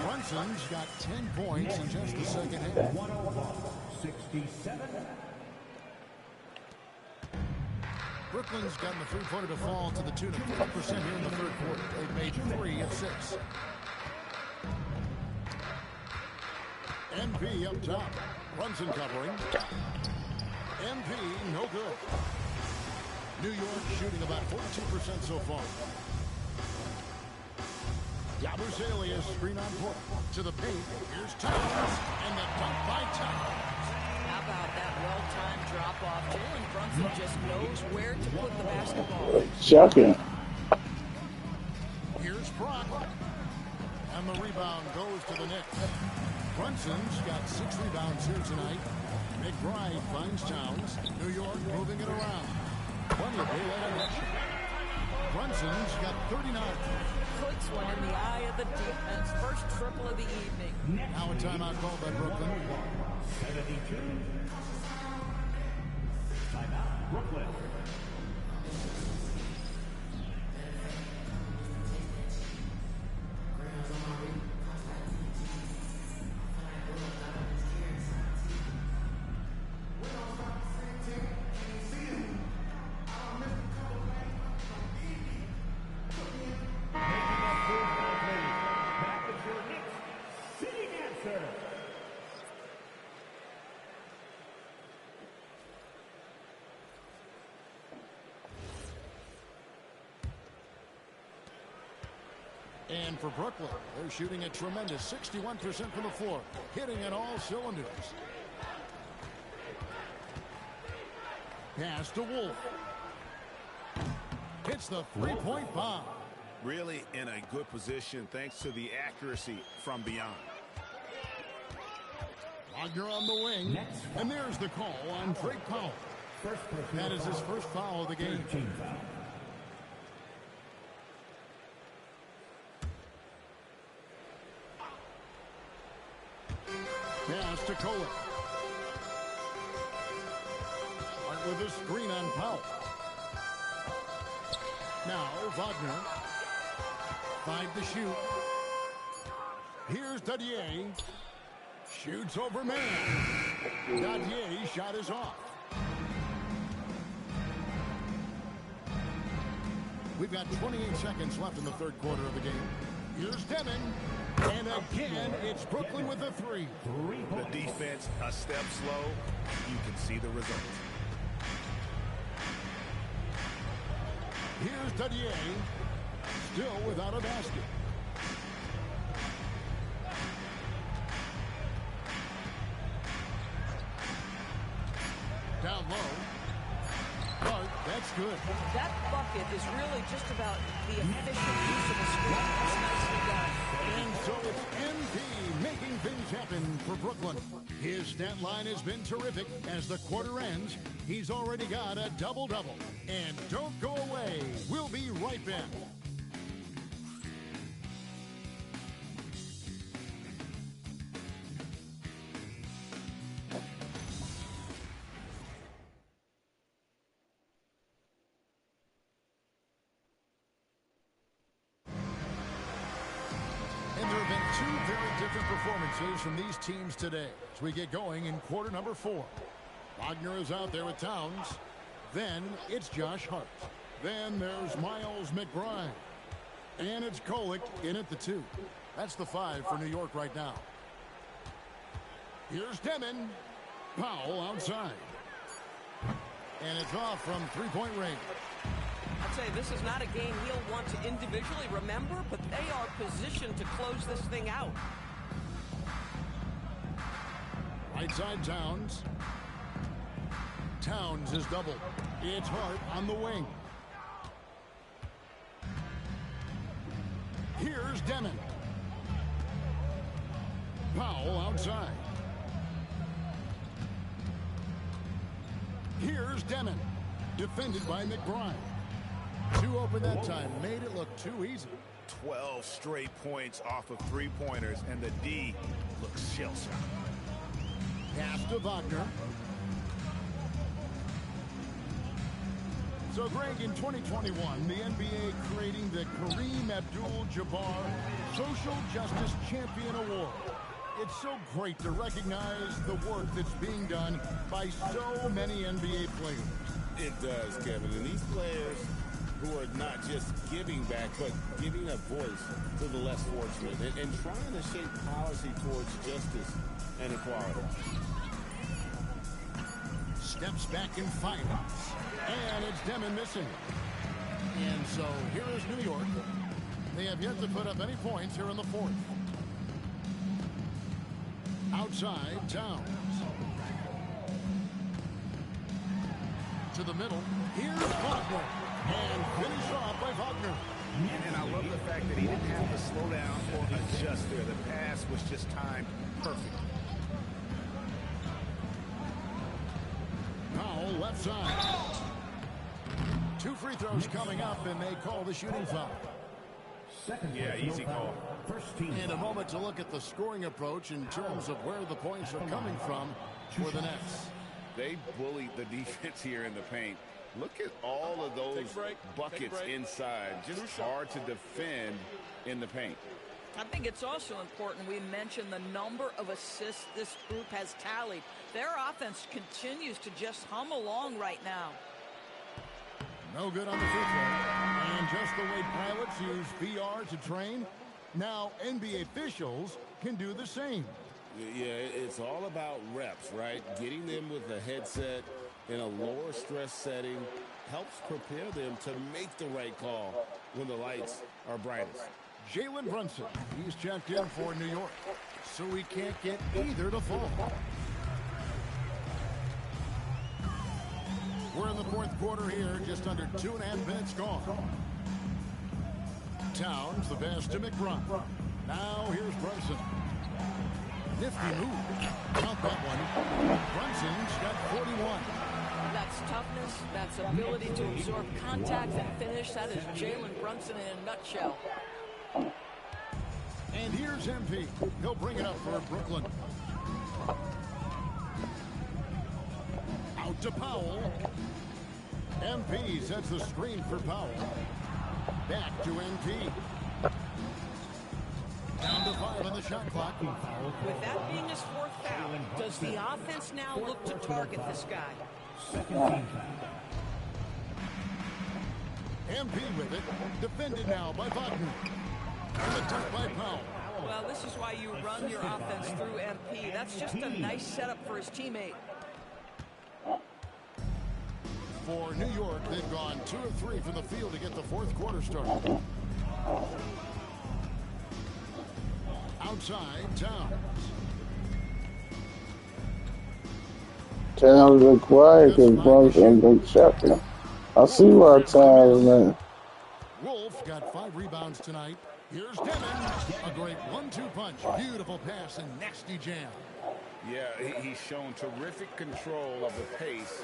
Brunson's got 10 points in just the second half. 67. Brooklyn's gotten the three-pointer to fall to the tune of 50% here in the third quarter. They've made 3 of 6. MP up top. Brunson covering. MP no good. New York shooting about 42% so far. Yabusele screen on court. To the paint. Here's Towns. And the dunk by Towns. How about that well-timed drop-off? Jalen Brunson just knows where to put the basketball. Shocking. Here's Brock. And the rebound goes to the Knicks. Brunson's got 6 rebounds here tonight. McBride finds Towns. New York moving it around. Plenty of daylight action. Brunson's got 39. Puts one in the eye of the defense. First triple of the evening. Now a timeout called by Brooklyn. 72. Timeout, Brooklyn. And for Brooklyn, they're shooting a tremendous 61% from the floor, hitting at all cylinders. Pass to Wolf. Hits the three-point bomb. Really in a good position thanks to the accuracy from beyond. Wagner on the wing. And there's the call on Drake Powell. That is his first foul of the game. Pass to Kohler. Hart with a screen on Powell. Now Wagner. 5 to shoot. Here's Dadier. Shoots over man. Dadier's shot is off. We've got 28 seconds left in the third quarter of the game. Here's Devin. And again, it's Brooklyn with a 3. The defense a step slow. You can see the result. Here's Dadier. Still without a basket. Down low. But that's good. That bucket is really just about the efficient use of a screen. That's nicely done. And so it's MP making things happen for Brooklyn. His stat line has been terrific. As the quarter ends, he's already got a double-double. And don't go away. We'll be right back. Performances from these teams today as we get going in quarter number 4. Wagner is out there with Towns. Then it's Josh Hart. Then there's Miles McBride. And it's Kolek in at the 2. That's the 5 for New York right now. Here's Demon. Powell outside. And it's off from three-point range. I'd say this is not a game he'll want to individually remember, but they are positioned to close this thing out. Right side Towns. Towns is doubled. It's Hart on the wing. Here's Demon. Powell outside. Here's Demon. Defended by McBride. 2 open that time. Made it look too easy. 12 straight points off of three-pointers, and the D looks shell-shocked. Pass to Wagner. So, Greg, in 2021, the NBA creating the Kareem Abdul-Jabbar Social Justice Champion Award. It's so great to recognize the work that's being done by so many NBA players. It does, Kevin. And these players who are not just giving back, but giving a voice to the less fortunate and trying to shape policy towards justice and equality. Steps back in finance. And it's Demon missing. And so here is New York. They have yet to put up any points here in the fourth. Outside, Towns. To the middle. Here's Wagner. And finished off by Wagner. And I love the fact that he didn't have to slow down or adjust there. The pass was just timed perfect. Powell left side. 2 free throws coming up, and they call the shooting foul. Yeah, easy call. And a moment to look at the scoring approach in terms of where the points are coming from for the Nets. They bullied the defense here in the paint. Look at all of those buckets inside. Just hard to defend in the paint. I think it's also important we mention the number of assists this group has tallied. Their offense continues to just hum along right now. No good on the free throw. And just the way pilots use VR to train, now NBA officials can do the same. Yeah, it's all about reps, right? Getting them with a headset in a lower stress setting helps prepare them to make the right call when the lights are brightest. Jalen Brunson, he's checked in for New York, so he can't get either to fall. We're in the fourth quarter here, just under 2.5 minutes gone. Towns, the pass to McBride. Now here's Brunson. Nifty move. Count that one. Brunson's got 41. That's toughness, that's ability to absorb contact and finish. That is Jalen Brunson in a nutshell. And here's MP. He'll bring it up for Brooklyn. Out to Powell. MP sets the screen for Powell. Back to MP. Down to 5 on the shot clock. With that being his fourth foul, does the offense now look to target this guy? MP with it. Defended now by Wagner. And the touch by Powell. Well, this is why you run your offense through MP. That's just a nice setup for his teammate. For New York, they've gone 2 of 3 from the field to get the fourth quarter started. Outside, Towns. Towns are quiet because Brunson been checking. I see why Towns, man. Wolf got 5 rebounds tonight. Here's Demon. A great 1-2 punch. Beautiful pass and nasty jam. Yeah, he's shown terrific control of the pace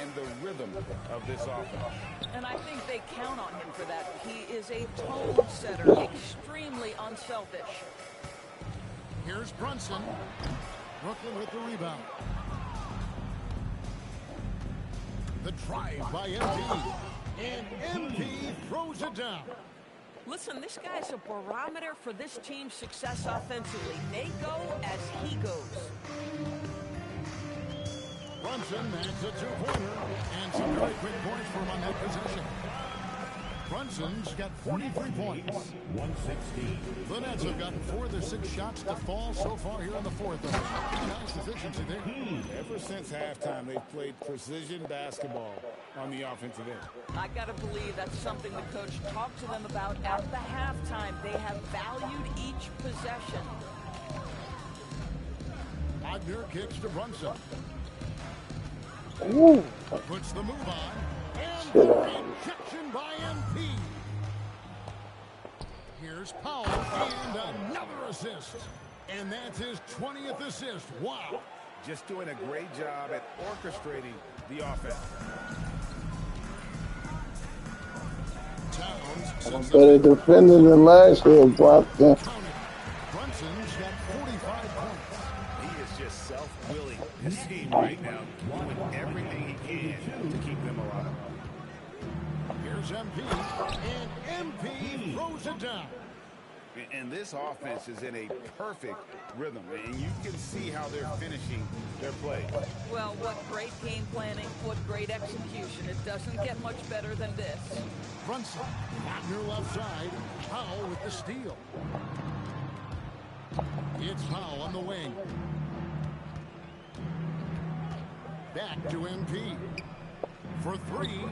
and the rhythm of this offense. And I think they count on him for that. He is a tone setter, extremely unselfish. Here's Brunson. Brooklyn with the rebound. The drive by MP. And MP throws it down. Listen, this guy's a barometer for this team's success offensively. They go as he goes. Brunson makes a 2-pointer. And some very quick points for him on that possession. Brunson's got 43 points. 160. The Nets have gotten 4 of their 6 shots to fall so far here in the fourth. Nice efficiency there. Ever since halftime, they've played precision basketball on the offensive end. I got to believe that's something the coach talked to them about at the halftime. They have valued each possession. Wagner kicks to Brunson. Ooh. Puts the move on. And the injection by MP. Here's Powell and another assist. And that's his 20th assist. Wow. Just doing a great job at orchestrating the offense. Better defender than last year, Brockton. Brunson's got 45 points. He is just self-willing this game right now, doing everything he can to keep them alive. Here's MP, and MP throws it down. And this offense is in a perfect rhythm, and you can see how they're finishing their play. Well, what great game planning, what great execution. It doesn't get much better than this. Brunson, Wagner left side, Powell with the steal. It's Powell on the wing. Back to MP. For three.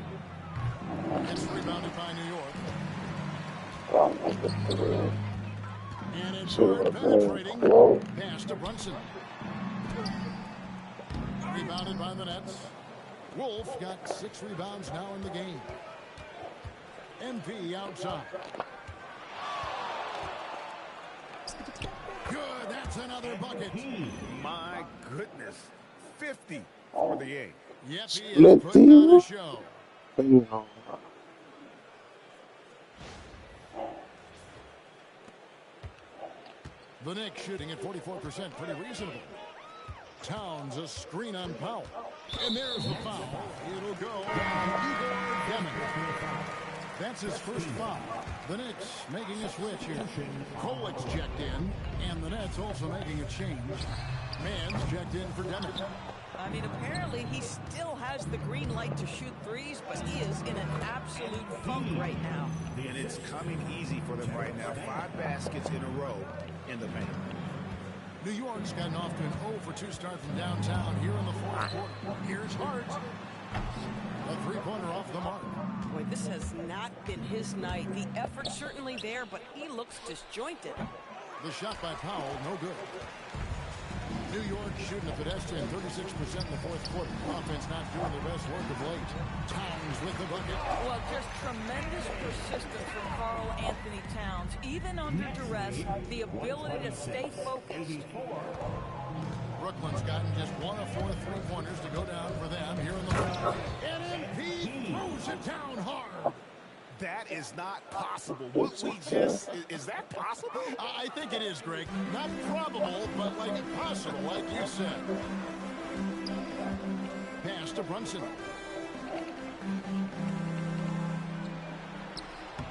It's rebounded by New York. And it's hard penetrating. Pass to Brunson. Rebounded by the Nets. Wolf got 6 rebounds now in the game. MP outside. Good, that's another bucket. My goodness, 50 for the game. Yep, he is putting on a show. The Knicks shooting at 44%, pretty reasonable. Towns a screen on Powell. And there's the foul. It'll go on Igor Deming. That's his first foul. The Knicks making a switch here. Kolik's checked in, and the Nets also making a change. Mann's checked in for Deming. I mean, apparently he still has the green light to shoot threes, but he is in an absolute funk right now. And it's coming easy for them right now. 5 baskets in a row in the paint. New York's gotten off to an 0-for-2 start from downtown here in the fourth quarter. Here's Hart. A three-pointer off the mark. Boy, this has not been his night. The effort's certainly there, but he looks disjointed. The shot by Powell, no good. New York shooting a pedestrian 36% in the fourth quarter. Offense not doing the best work of late. Towns with the bucket. Well, just tremendous persistence from Karl Anthony Towns. Even under duress, the ability to stay focused. Brooklyn's gotten just 1 of 4 3-pointers to go down for them here in the fourth. And MP throws it down hard. That is not possible. What we just, is that possible? I think it is, Greg. Not probable, but like possible, like you said. Pass to Brunson.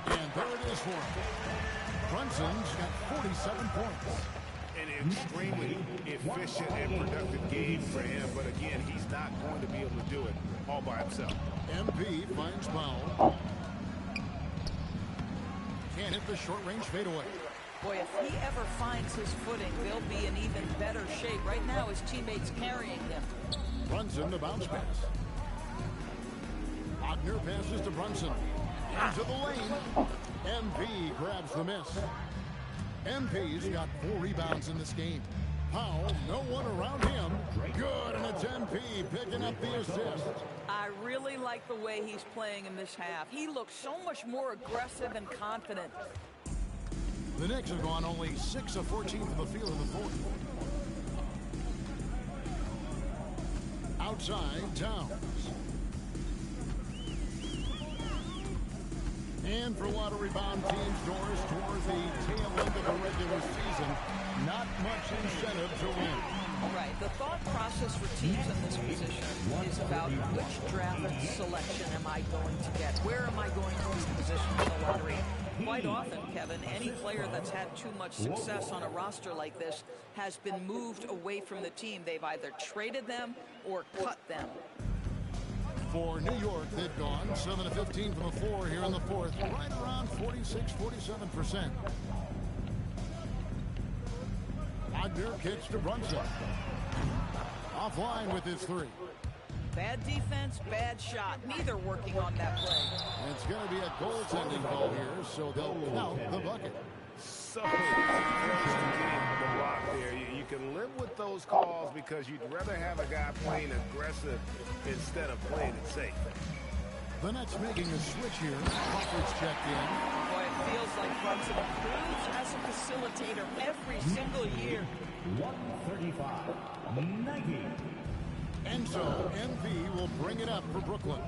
And there it is for him. Brunson's got 47 points. An extremely efficient and productive game for him, but again, he's not going to be able to do it all by himself. MP finds Powell. Can't hit the short-range fadeaway. Boy, if he ever finds his footing, they'll be in even better shape. Right now, his teammates carrying him. Brunson, the bounce pass. Wagner passes to Brunson. Into the lane. MP grabs the miss. MP's got 4 rebounds in this game. Powell, no one around him. Good, and it's MP picking up the assist. I really like the way he's playing in this half. He looks so much more aggressive and confident. The Knicks have gone only 6 of 14 from the field in the fourth. Outside, Towns. And for a lot of rebound teams, doors toward the tail end of the regular season, not much incentive to win. Right. The thought process for teams in this position is about which draft selection am I going to get? Where am I going to be positioned in the lottery? Quite often, Kevin, any player that's had too much success on a roster like this has been moved away from the team. They've either traded them or cut them. For New York, they've gone 7 of 15 from the floor here in the fourth, right around 46-47%. Wagner kicks to Brunson. Offline with his 3. Bad defense, bad shot. Neither working on that play. It's going to be a goaltending call here, so they'll count the bucket. So close to getting the block there. You can live with those calls because you'd rather have a guy playing aggressive instead of playing it safe. The Nets making a switch here. Crawford's checked in. Boy, it feels like Brunson improves as a facilitator every single year. 135-90. And so MP will bring it up for Brooklyn.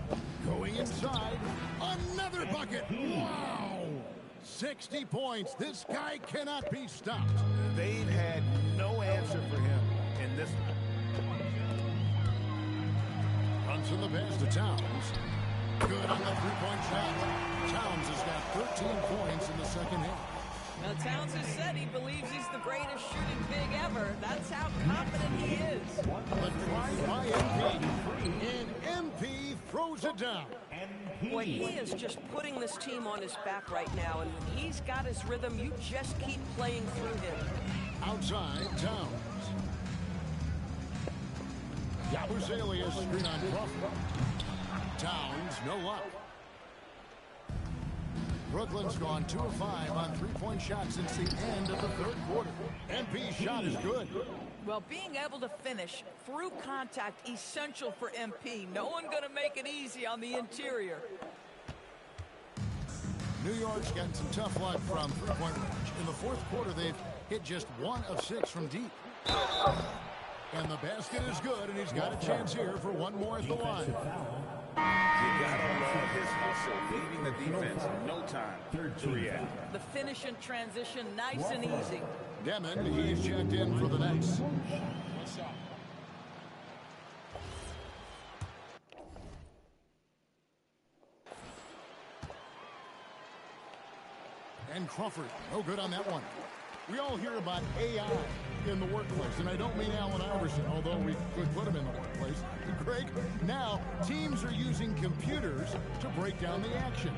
Going inside, another bucket. Wow! 60 points. This guy cannot be stopped. They've had no answer for him in this one. Runs in the pass to Towns. Good on the three-point shot. Towns has got 13 points in the second half. Now, Towns has said he believes he's the greatest shooting big ever. That's how confident he is. The drive by MP, and MP throws it down. Boy, he is just putting this team on his back right now, and when he's got his rhythm, you just keep playing through him. Outside, Towns. Yabusele screen on Crawford. Towns, no luck. Brooklyn's gone 2 of 5 on three-point shots since the end of the third quarter. MP's shot is good. Well, being able to finish through contact, essential for MP. No one going to make it easy on the interior. New York's gotten some tough luck from three-point range. In the fourth quarter, they've hit just 1 of 6 from deep. And the basket is good, and he's got a chance here for one more at the line. You gotta love his hustle, leaving the defense no time to react. The finish and transition, nice and easy. Demon, he's checked in for the Knicks. And Crawford, no good on that one. We all hear about AI in the workplace, and I don't mean Allen Iverson, although we could put him in the workplace. Greg, now teams are using computers to break down the action.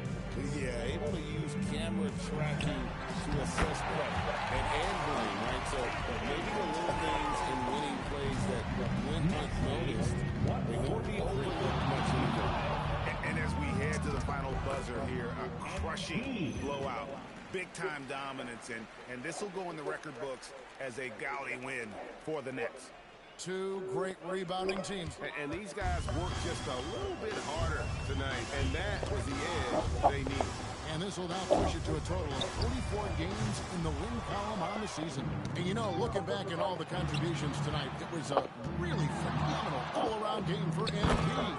Yeah, able to use camera tracking to assess play and handling, right? So maybe the little things in winning plays that went unnoticed, they won't be overlooked much anymore. And as we head to the final buzzer here, a crushing blowout. Big-time dominance, and this will go in the record books as a gaudy win for the Knicks. 2 great rebounding teams. And these guys worked just a little bit harder tonight, and that was the edge they needed. And this will now push it to a total of 44 games in the win column on the season. And you know, looking back at all the contributions tonight, it was a really phenomenal all-around game for MP.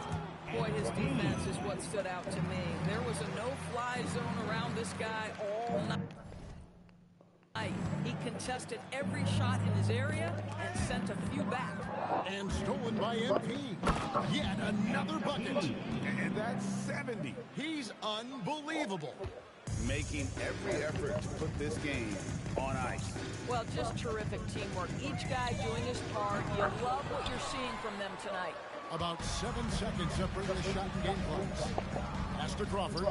Boy, his defense is what stood out to me. There was a no-fly zone around this guy all night. He contested every shot in his area and sent a few back. And stolen by MP. Yet another bucket. And that's 70. He's unbelievable. Making every effort to put this game on ice. Well, just terrific teamwork. Each guy doing his part. You love what you're seeing from them tonight. About 7 seconds separating the shot and game clocks. Pass to Crawford.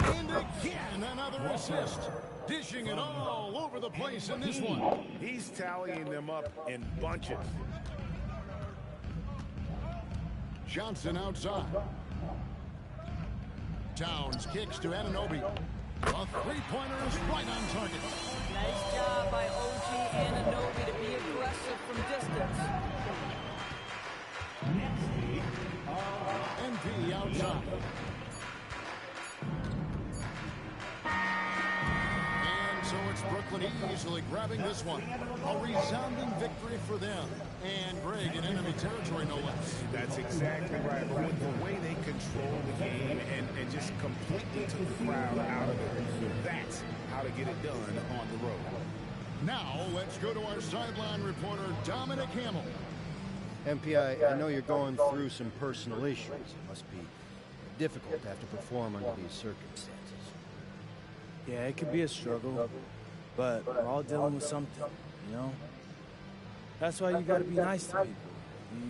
And again, another assist. Dishing it all over the place in this one. He's tallying them up in bunches. Johnson outside. Towns kicks to Anunoby. A three-pointer is right on target. Nice job by OG Anunoby to be aggressive from distance. MP outside. And so it's Brooklyn easily grabbing this one. A resounding victory for them. And Greg in enemy territory, no less. That's exactly right. But with the way they control the game and just completely took the crowd out of it, that's how to get it done on the road. Now let's go to our sideline reporter, Dominic Hamill. MP, I know you're going through some personal issues. It must be difficult to have to perform under these circumstances. Yeah, it could be a struggle, but we're all dealing with something, you know? That's why you gotta be nice to people.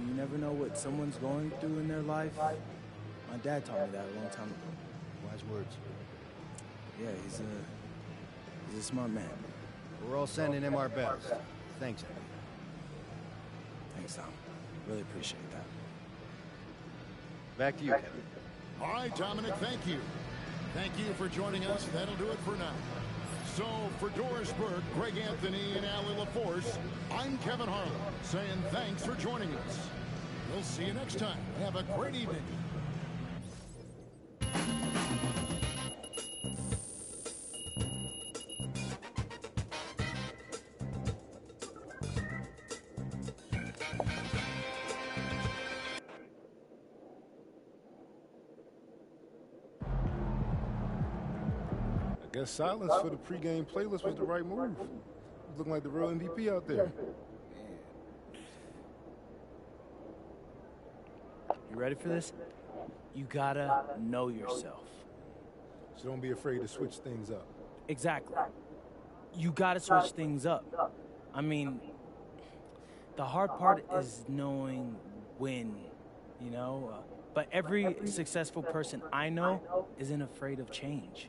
You never know what someone's going through in their life. My dad taught me that a long time ago. Wise words. Yeah, he's a smart man. We're all sending him our best. Thanks, MP. Thanks, Tom. Really appreciate that. Back to you, Kevin. All right, Dominic, thank you. Thank you for joining us. That'll do it for now. So, for Doris Burke, Greg Anthony, and Allie LaForce, I'm Kevin Harlan, saying thanks for joining us. We'll see you next time. Have a great evening. Guess silence for the pregame playlist was the right move. Looking like the real MVP out there. You ready for this? You gotta know yourself. So don't be afraid to switch things up. Exactly. You gotta switch things up. I mean, the hard part is knowing when, you know? But every successful person I know isn't afraid of change.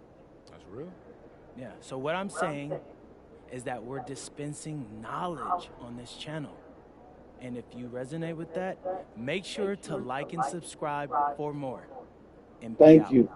That's real? Yeah, so what I'm saying is that we're dispensing knowledge on this channel. And if you resonate with that, make sure to like and subscribe for more. And Thank you.